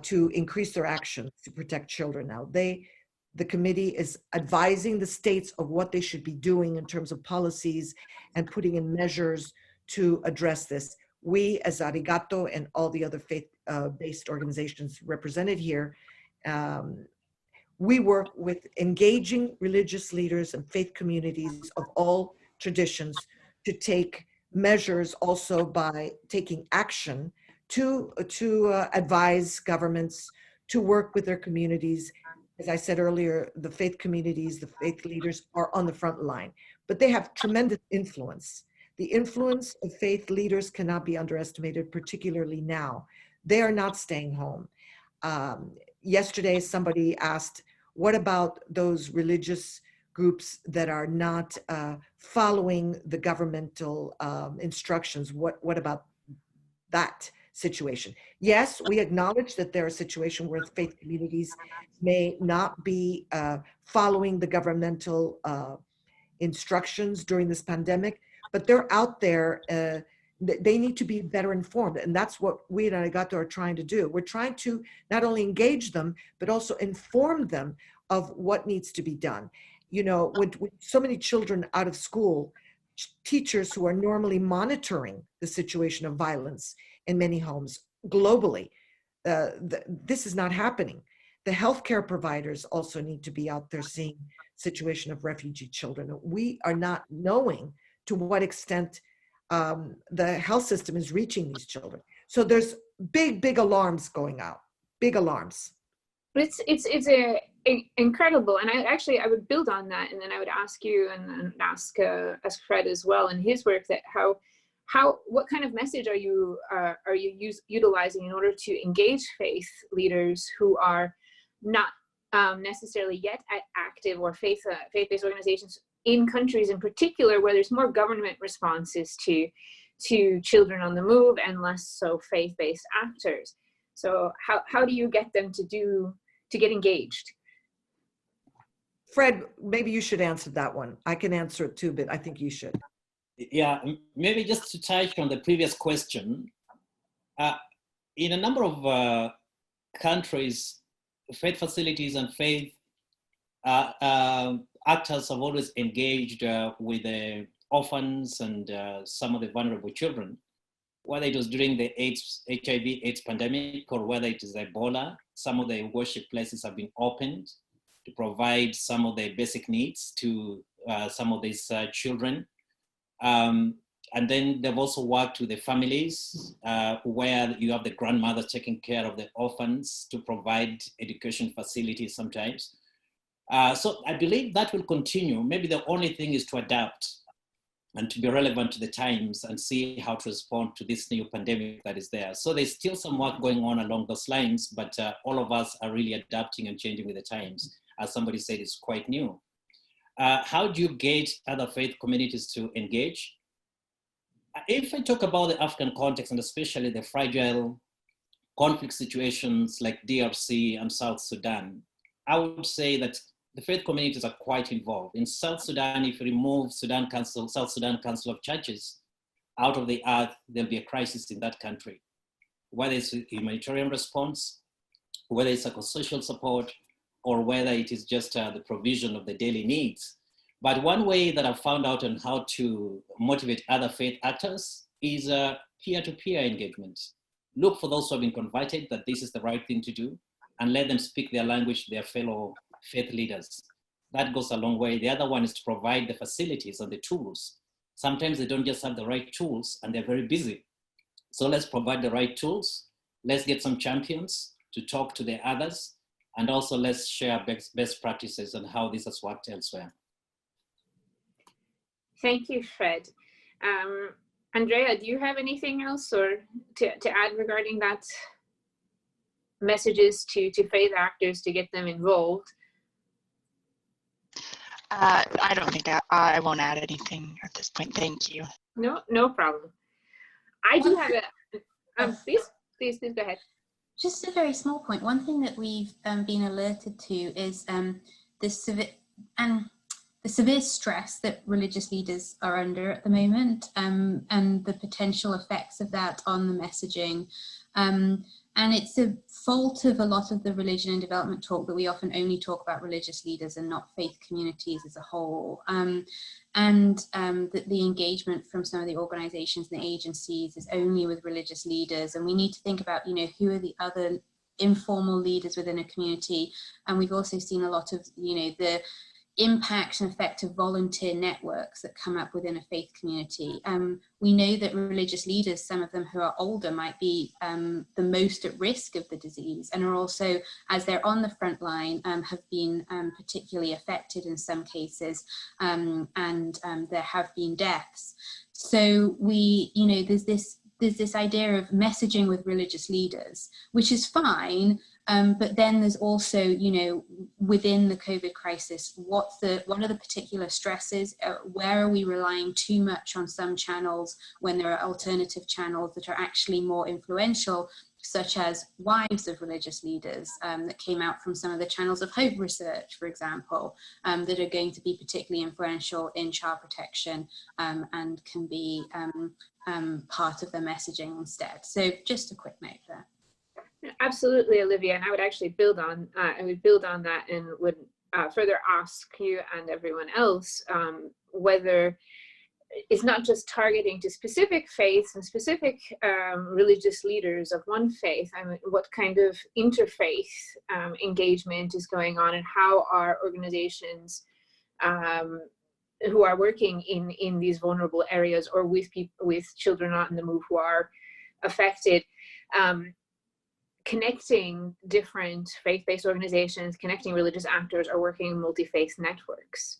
[SPEAKER 4] to increase their actions to protect children. Now, the committee is advising the states of what they should be doing in terms of policies and putting in measures to address this. We, as Arigatou and all the other faith-based organizations represented here, we work with engaging religious leaders and faith communities of all traditions to take measures, also by taking action to advise governments to work with their communities. As I said earlier, the faith communities, the faith leaders are on the front line, but they have tremendous influence. The influence of faith leaders cannot be underestimated, particularly now. They are not staying home. Yesterday, somebody asked, what about those religious groups that are not following the governmental instructions? What about that situation? Yes, we acknowledge that there are situations where faith communities may not be following the governmental instructions during this pandemic, but they're out there. They need to be better informed, and that's what we at Arigatou are trying to do. We're trying to not only engage them, but also inform them of what needs to be done. You know, with so many children out of school, teachers who are normally monitoring the situation of violence in many homes globally, this is not happening. The healthcare providers also need to be out there seeing situation of refugee children. We are not knowing to what extent the health system is reaching these children. So there's big alarms going out, big alarms.
[SPEAKER 1] But it's incredible, and I would build on that, and then I would ask you and ask Fred as well in his work, that what kind of message are you utilizing in order to engage faith leaders who are not necessarily yet active, or faith-based organizations in countries in particular where there's more government responses to children on the move and less so faith-based actors? So how do you get them to get engaged?
[SPEAKER 4] Fred, maybe you should answer that one. I can answer it too, but I think you should.
[SPEAKER 5] Yeah, maybe just to touch on the previous question. In a number of countries, faith facilities and faith actors have always engaged with the orphans and some of the vulnerable children, whether it was during the HIV/AIDS pandemic or whether it is Ebola. Some of the worship places have been opened to provide some of the basic needs to some of these children. And then they've also worked with the families where you have the grandmother taking care of the orphans to provide education facilities sometimes. So I believe that will continue. Maybe the only thing is to adapt and to be relevant to the times and see how to respond to this new pandemic that is there. So there's still some work going on along those lines, but all of us are really adapting and changing with the times. As somebody said, it's quite new. How do you get other faith communities to engage? If I talk about the African context, and especially the fragile conflict situations like DRC and South Sudan, I would say that the faith communities are quite involved. In South Sudan, if you remove South Sudan Council of Churches out of the earth, there'll be a crisis in that country. Whether it's a humanitarian response, whether it's psychosocial support, or whether it is just the provision of the daily needs. But one way that I've found out on how to motivate other faith actors is peer-to-peer engagement. Look for those who have been converted that this is the right thing to do, and let them speak their language to their fellow faith leaders. That goes a long way. The other one is to provide the facilities and the tools. Sometimes they don't just have the right tools and they're very busy. So let's provide the right tools. Let's get some champions to talk to the others. And also let's share best practices on how this has worked elsewhere.
[SPEAKER 1] Thank you, Fred. Andrea, do you have anything else or to add regarding that? Messages to faith actors to get them involved?
[SPEAKER 2] I don't think I won't add anything at this point. Thank you.
[SPEAKER 1] No problem. I do have a, please go ahead.
[SPEAKER 3] Just a very small point. One thing that we've been alerted to is the severe stress that religious leaders are under at the moment, and the potential effects of that on the messaging. And it's a fault of a lot of the religion and development talk that we often only talk about religious leaders and not faith communities as a whole. That the engagement from some of the organizations and the agencies is only with religious leaders. And we need to think about, you know, who are the other informal leaders within a community. And we've also seen a lot of, you know, the impact and effect of volunteer networks that come up within a faith community. We know that religious leaders, some of them who are older, might be the most at risk of the disease, and are also, as they're on the front line, have been particularly affected in some cases, and there have been deaths. So we, you know, there's this idea of messaging with religious leaders, which is fine. But then there's also, you know, within the COVID crisis, what are the particular stresses? Where are we relying too much on some channels when there are alternative channels that are actually more influential, such as wives of religious leaders that came out from some of the channels of Hope research, for example, that are going to be particularly influential in child protection and can be part of the messaging instead. So just a quick note there.
[SPEAKER 1] Absolutely, Olivia, and I would actually build on that and would further ask you and everyone else whether it's not just targeting to specific faiths and specific religious leaders of one faith. I mean, what kind of interfaith engagement is going on, and how are organizations who are working in these vulnerable areas or with people, with children on the move who are affected, connecting different faith-based organizations, connecting religious actors, or working in multi-faith networks.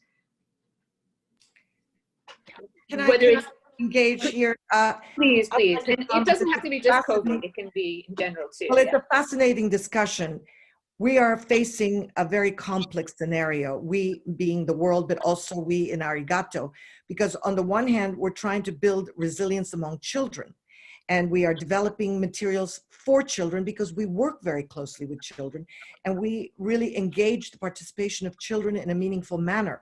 [SPEAKER 4] Can I engage here?
[SPEAKER 1] Please. And it doesn't have to be just COVID, it can be in general too.
[SPEAKER 4] Well, it's a fascinating discussion. We are facing a very complex scenario, we being the world, but also we in Arigatou, because on the one hand, we're trying to build resilience among children. And we are developing materials for children because we work very closely with children, and we really engage the participation of children in a meaningful manner.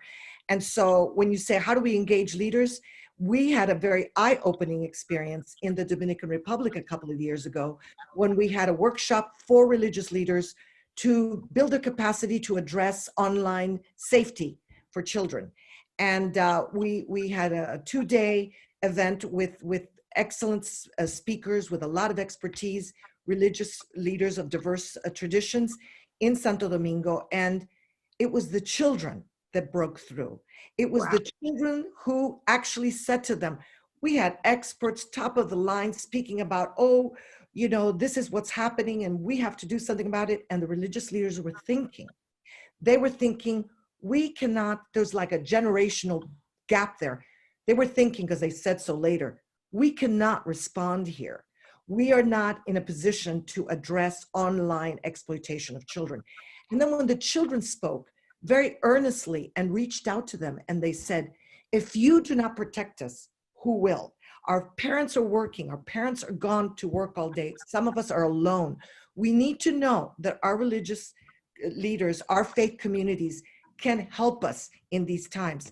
[SPEAKER 4] And so when you say, how do we engage leaders? We had a very eye-opening experience in the Dominican Republic a couple of years ago when we had a workshop for religious leaders to build a capacity to address online safety for children. And we had a 2-day event with excellent speakers with a lot of expertise, religious leaders of diverse traditions in Santo Domingo. And it was the children that broke through. It was the children who actually said to them, we had experts top of the line speaking about, oh, you know, this is what's happening and we have to do something about it. And the religious leaders were thinking, we cannot, there's like a generational gap there. They were thinking, because they said so later, we cannot respond here. We are not in a position to address online exploitation of children. And then when the children spoke very earnestly and reached out to them, and they said, if you do not protect us, who will? Our parents are working, our parents are gone to work all day. Some of us are alone. We need to know that our religious leaders, our faith communities can help us in these times.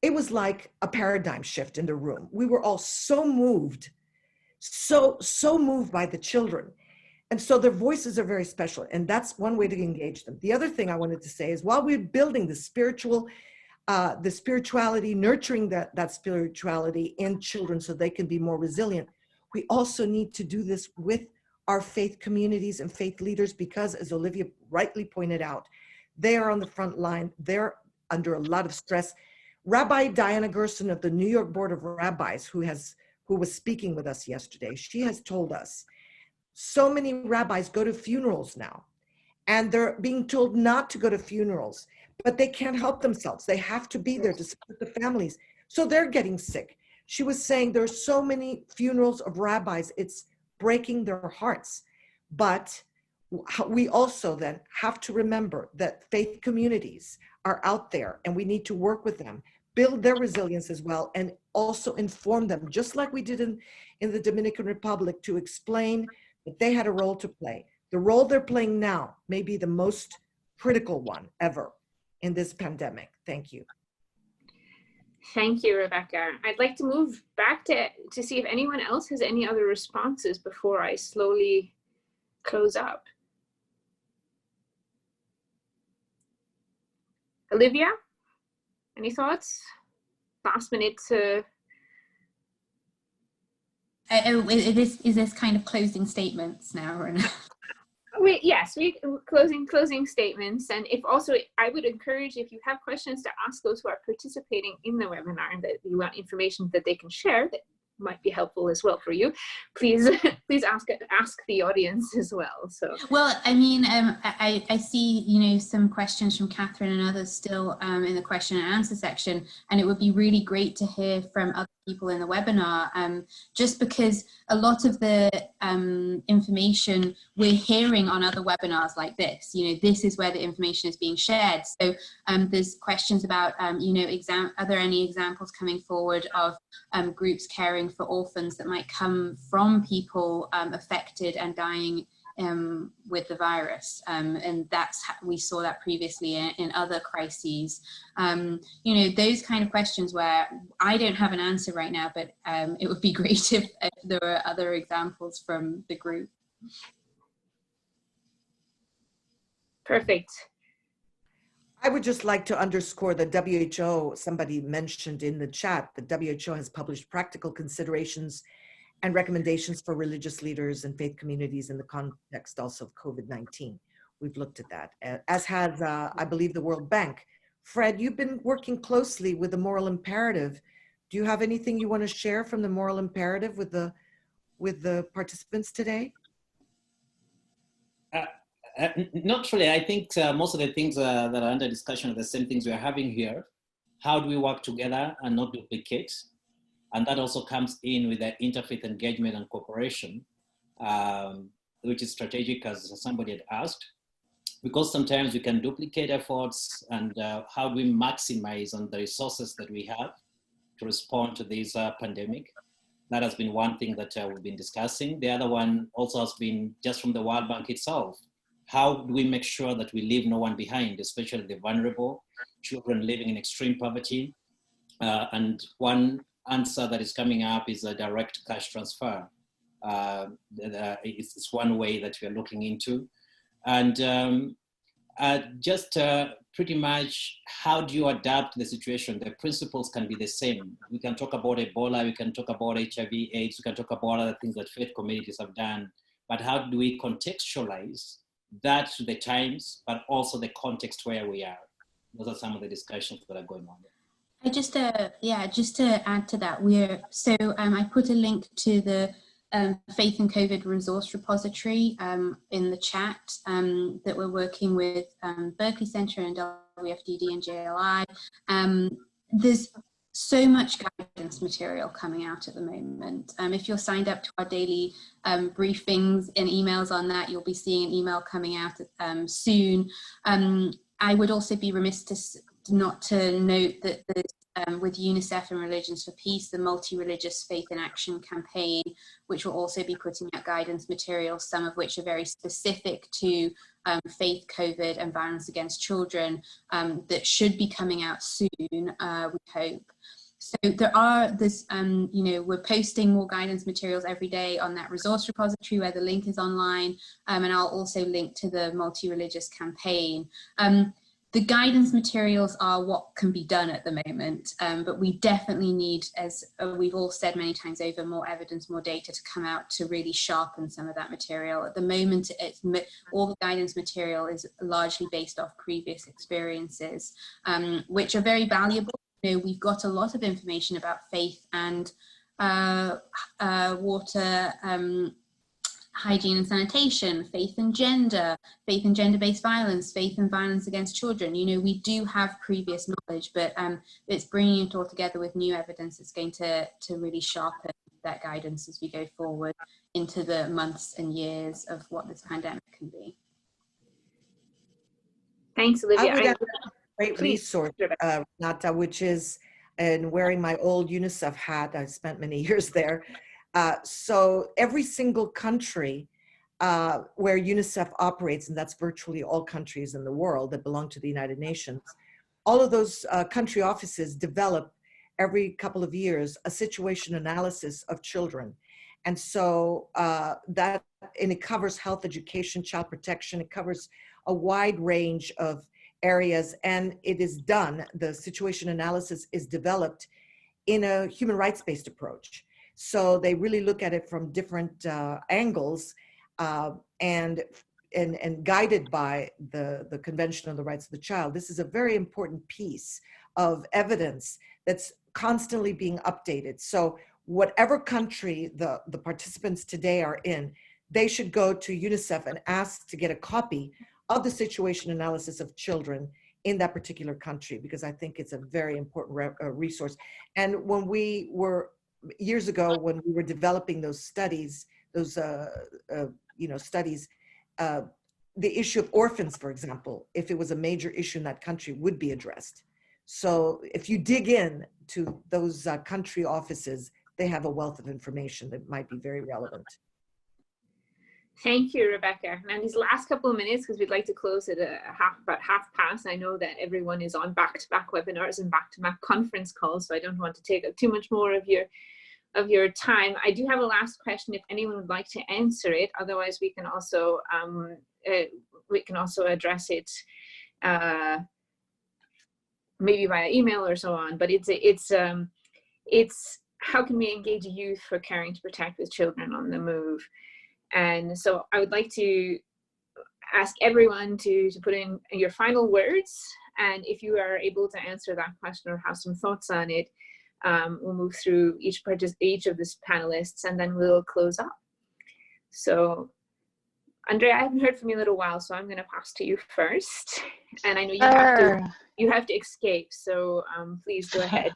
[SPEAKER 4] It was like a paradigm shift in the room. We were all so moved, so moved by the children. And so their voices are very special. And that's one way to engage them. The other thing I wanted to say is while we're building the spirituality, nurturing that spirituality in children so they can be more resilient, we also need to do this with our faith communities and faith leaders, because as Olivia rightly pointed out, they are on the front line. They're under a lot of stress. Rabbi Diana Gerson of the New York Board of Rabbis, who was speaking with us yesterday, she has told us so many rabbis go to funerals now, and they're being told not to go to funerals, but they can't help themselves. They have to be there to support the families. So they're getting sick. She was saying there are so many funerals of rabbis, it's breaking their hearts. But we also then have to remember that faith communities are out there and we need to work with them, build their resilience as well, and also inform them, just like we did in the Dominican Republic, to explain that they had a role to play. The role they're playing now may be the most critical one ever in this pandemic. Thank you.
[SPEAKER 1] Thank you, Rebecca. I'd like to move back to see if anyone else has any other responses before I slowly close up. Olivia, any thoughts? Last minute to...
[SPEAKER 3] Is this kind of closing statements now or not?
[SPEAKER 1] Yes, closing statements. And if also, I would encourage, if you have questions, to ask those who are participating in the webinar and that you want information that they can share that might be helpful as well for you. Please ask the audience as well. So,
[SPEAKER 3] well, I mean, I see, you know, some questions from Catherine and others still in the question and answer section, and it would be really great to hear from other people in the webinar, just because a lot of the information we're hearing on other webinars like this, you know, this is where the information is being shared. So there's questions about, you know, are there any examples coming forward of groups caring for orphans that might come from people affected and dying with the virus, and we saw that previously in other crises. You know, those kind of questions where I don't have an answer right now, but it would be great if there were other examples from the group.
[SPEAKER 1] Perfect.
[SPEAKER 4] I would just like to underscore the WHO, somebody mentioned in the chat, the WHO has published practical considerations and recommendations for religious leaders and faith communities in the context also of COVID-19. We've looked at that, as has, I believe, the World Bank. Fred, you've been working closely with the moral imperative. Do you have anything you want to share from the moral imperative with the participants today?
[SPEAKER 5] Not really. I think most of the things that are under discussion are the same things we are having here. How do we work together and not duplicate? And that also comes in with the interfaith engagement and cooperation, which is strategic, as somebody had asked, because sometimes we can duplicate efforts, and how do we maximize on the resources that we have to respond to this pandemic? That has been one thing that we've been discussing. The other one also has been just from the World Bank itself. How do we make sure that we leave no one behind, especially the vulnerable, children living in extreme poverty? And one answer that is coming up is a direct cash transfer. It's one way that we are looking into. And just pretty much, how do you adapt the situation? The principles can be the same. We can talk about Ebola, we can talk about HIV, AIDS, we can talk about other things that faith communities have done, but how do we contextualize that to the times, but also the context where we are? Those are some of the discussions that are going on there.
[SPEAKER 3] Just to add to that, I put a link to the Faith and COVID resource repository in the chat that we're working with Berkeley Center and WFDD and JLI. There's so much guidance material coming out at the moment. If you're signed up to our daily briefings and emails on that, you'll be seeing an email coming out soon. I would also be remiss not to note that with UNICEF and Religions for Peace, the Multi-Religious Faith in Action campaign, which will also be putting out guidance materials, some of which are very specific to faith, COVID, and violence against children, that should be coming out soon, we hope. So you know, we're posting more guidance materials every day on that resource repository where the link is online, and I'll also link to the multi-religious campaign. The guidance materials are what can be done at the moment, but we definitely need, as we've all said many times over, more evidence, more data to come out to really sharpen some of that material. At the moment, all the guidance material is largely based off previous experiences, which are very valuable. You know, we've got a lot of information about faith and water, hygiene and sanitation, faith and gender-based violence, faith and violence against children. You know, we do have previous knowledge, but it's bringing it all together with new evidence that's going to really sharpen that guidance as we go forward into the months and years of what this pandemic can be.
[SPEAKER 1] Thanks, Olivia.
[SPEAKER 4] I would add a great
[SPEAKER 1] Please,
[SPEAKER 4] resource, Renata, which is, and wearing my old UNICEF hat, I spent many years there. So every single country where UNICEF operates, and that's virtually all countries in the world that belong to the United Nations, all of those country offices develop every couple of years a situation analysis of children. And so and it covers health, education, child protection, it covers a wide range of areas, and it is done, the situation analysis is developed in a human rights-based approach. So they really look at it from different angles and guided by the Convention on the Rights of the Child. This is a very important piece of evidence that's constantly being updated. So whatever country the participants today are in, they should go to UNICEF and ask to get a copy of the situation analysis of children in that particular country, because I think it's a very important resource. And when we were, years ago, when we were developing those studies, those studies, the issue of orphans, for example, if it was a major issue in that country, would be addressed. So if you dig in to those country offices, they have a wealth of information that might be very relevant.
[SPEAKER 1] Thank you, Rebecca. And these last couple of minutes, because we'd like to close at about 1:30. I know that everyone is on back-to-back webinars and back-to-back conference calls, so I don't want to take up too much more of your time. I do have a last question if anyone would like to answer it. Otherwise, we can also address it maybe via email or so on. But it's how can we engage youth for caring to protect with children on the move? And so I would like to ask everyone to put in your final words. And if you are able to answer that question or have some thoughts on it, we'll move through each of the panelists and then we'll close up. So Andrea, I haven't heard from you in a little while, so I'm going to pass to you first. And I know you have to escape, so please go ahead.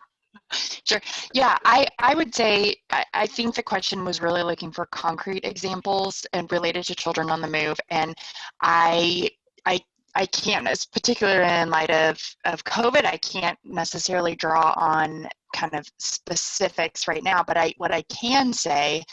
[SPEAKER 2] Sure. Yeah, I would say I think the question was really looking for concrete examples and related to children on the move. And I can't, particularly in light of COVID, I can't necessarily draw on kind of specifics right now, but what I can say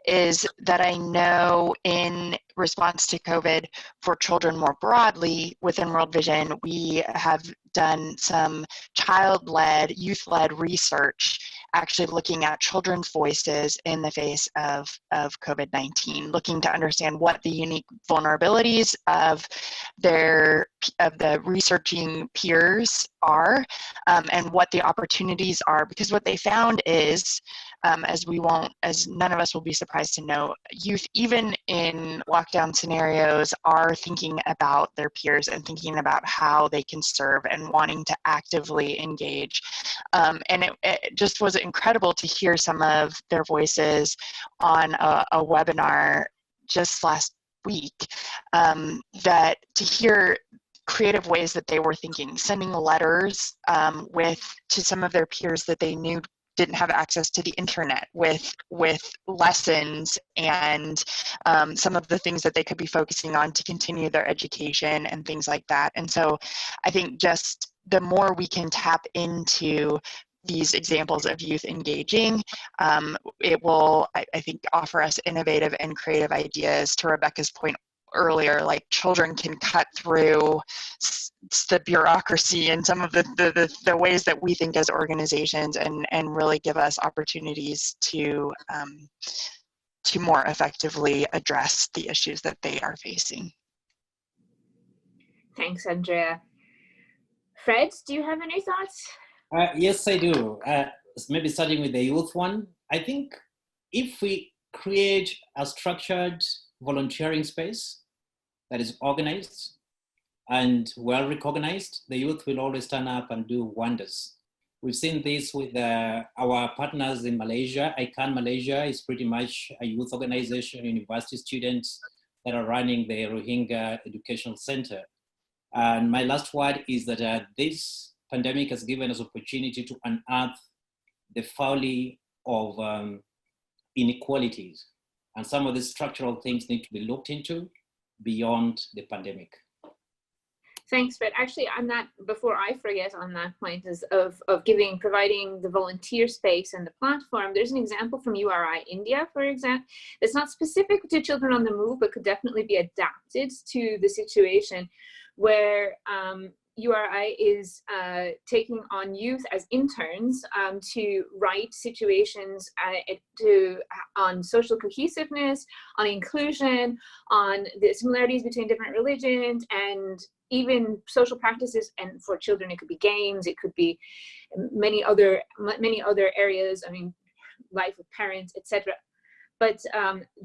[SPEAKER 2] is that I know in response to COVID for children more broadly within World Vision, we have done some child-led, youth-led research actually looking at children's voices in the face of COVID-19, looking to understand what the unique vulnerabilities of the researching peers are and what the opportunities are. Because what they found is, as none of us will be surprised to know, youth, even in lockdown scenarios, are thinking about their peers and thinking about how they can serve and wanting to actively engage. And it just was incredible to hear some of their voices on a webinar just last week, that to hear creative ways that they were thinking, sending letters to some of their peers that they knew didn't have access to the internet with lessons and some of the things that they could be focusing on to continue their education and things like that. And so I think just the more we can tap into these examples of youth engaging, it will, I think, offer us innovative and creative ideas. To Rebecca's point earlier, like children can cut through the bureaucracy and some of the ways that we think as organizations and really give us opportunities to more effectively address the issues that they are facing.
[SPEAKER 1] Thanks, Andrea. Fred, do you have any thoughts?
[SPEAKER 5] Yes, I do. Maybe starting with the youth one. I think if we create a structured volunteering space that is organized and well recognized, the youth will always turn up and do wonders. We've seen this with our partners in Malaysia. ICANN Malaysia is pretty much a youth organization, university students that are running the Rohingya Educational Center. And my last word is that this pandemic has given us opportunity to unearth the folly of inequalities And some of the structural things need to be looked into beyond the pandemic.
[SPEAKER 1] Thanks, but actually on that, before I forget on that point is of providing the volunteer space and the platform, there's an example from URI India, for example, that's not specific to children on the move, but could definitely be adapted to the situation where URI is taking on youth as interns to write situations on social cohesiveness, on inclusion, on the similarities between different religions, and even social practices. And for children, it could be games, it could be many other areas. I mean, life with parents, etc. But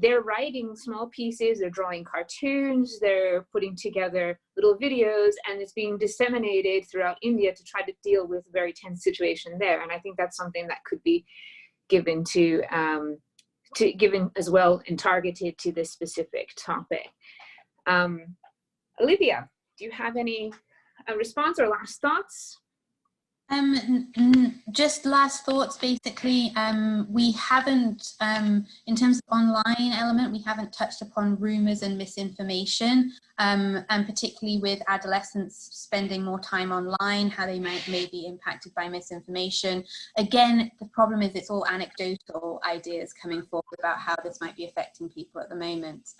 [SPEAKER 1] they're writing small pieces, they're drawing cartoons, they're putting together little videos, and it's being disseminated throughout India to try to deal with a very tense situation there. And I think that's something that could be given given as well and targeted to this specific topic. Olivia, do you have any response or last thoughts?
[SPEAKER 3] Just last thoughts, basically. We haven't, in terms of online element, we haven't touched upon rumors and misinformation, and particularly with adolescents spending more time online, how they may be impacted by misinformation. Again, the problem is it's all anecdotal ideas coming forward about how this might be affecting people at the moment.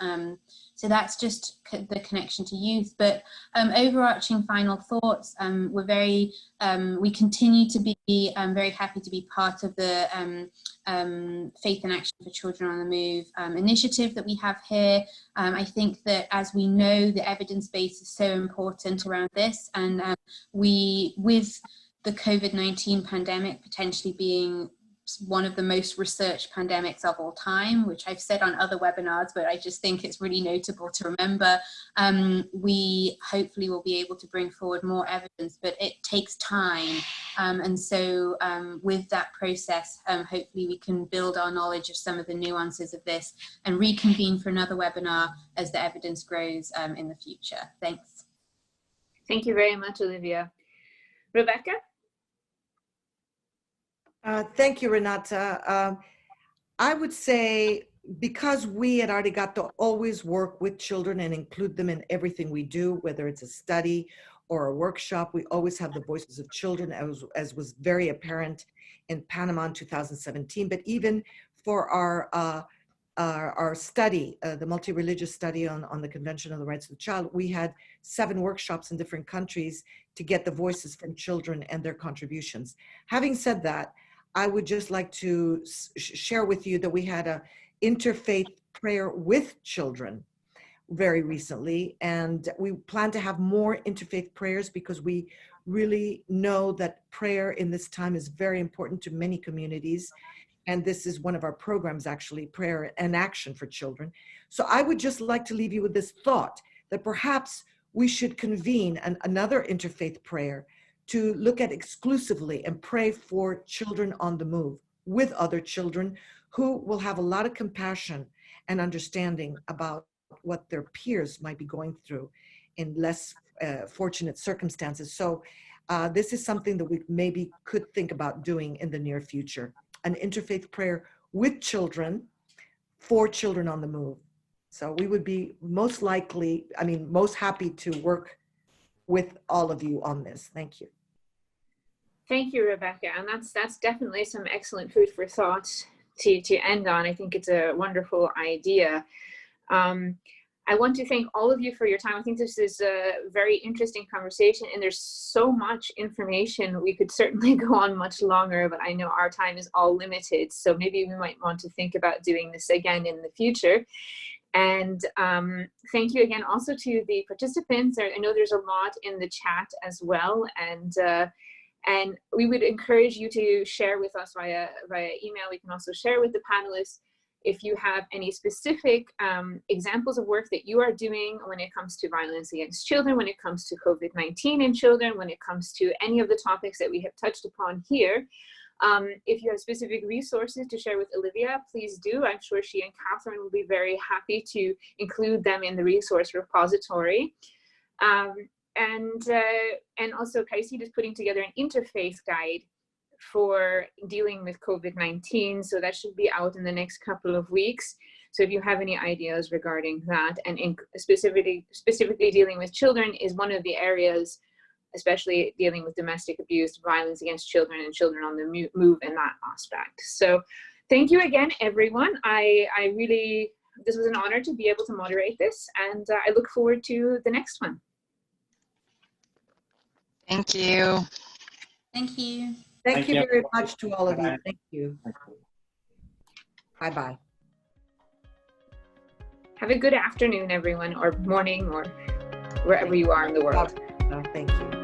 [SPEAKER 3] So that's just the connection to youth. But overarching final thoughts, we continue to be very happy to be part of the Faith in Action for Children on the Move initiative that we have here. I think that, as we know, the evidence base is so important around this, and with the COVID-19 pandemic potentially being one of the most researched pandemics of all time, which I've said on other webinars, but I just think it's really notable to remember. We hopefully will be able to bring forward more evidence, but it takes time. And so with that process, hopefully we can build our knowledge of some of the nuances of this and reconvene for another webinar as the evidence grows in the future. Thanks.
[SPEAKER 1] Thank you very much, Olivia. Rebecca?
[SPEAKER 4] Thank you, Renata. I would say, because we at Arigatou always work with children and include them in everything we do, whether it's a study or a workshop, we always have the voices of children, as was very apparent in Panama in 2017. But even for our study, the multi-religious study on the Convention on the Rights of the Child, we had 7 workshops in different countries to get the voices from children and their contributions. Having said that, I would just like to share with you that we had a interfaith prayer with children very recently, and we plan to have more interfaith prayers because we really know that prayer in this time is very important to many communities. And this is one of our programs, actually, Prayer and Action for Children. So I would just like to leave you with this thought that perhaps we should convene another interfaith prayer to look at exclusively and pray for children on the move with other children who will have a lot of compassion and understanding about what their peers might be going through in less fortunate circumstances. So this is something that we maybe could think about doing in the near future, an interfaith prayer with children for children on the move. So we would be most happy to work with all of you on this. Thank you.
[SPEAKER 1] Thank you, Rebecca. And that's definitely some excellent food for thought to end on. I think it's a wonderful idea. I want to thank all of you for your time. I think this is a very interesting conversation, and there's so much information. We could certainly go on much longer, but I know our time is all limited. So maybe we might want to think about doing this again in the future. And thank you again also to the participants. I know there's a lot in the chat as well. And we would encourage you to share with us via email. We can also share with the panelists if you have any specific examples of work that you are doing when it comes to violence against children, when it comes to COVID-19 in children, when it comes to any of the topics that we have touched upon here. If you have specific resources to share with Olivia, please do. I'm sure she and Catherine will be very happy to include them in the resource repository. And also KAICIID is putting together an interfaith guide for dealing with COVID-19. So that should be out in the next couple of weeks. So if you have any ideas regarding that, and specifically dealing with children is one of the areas, especially dealing with domestic abuse, violence against children and children on the move in that aspect. So thank you again, everyone. This was an honor to be able to moderate this, and I look forward to the next one.
[SPEAKER 2] Thank you.
[SPEAKER 3] Thank you.
[SPEAKER 4] Thank you very much to all of you.
[SPEAKER 5] Bye-bye.
[SPEAKER 4] Thank you. Bye-bye.
[SPEAKER 1] Have a good afternoon, everyone, or morning, or wherever you are in the world.
[SPEAKER 4] Thank you.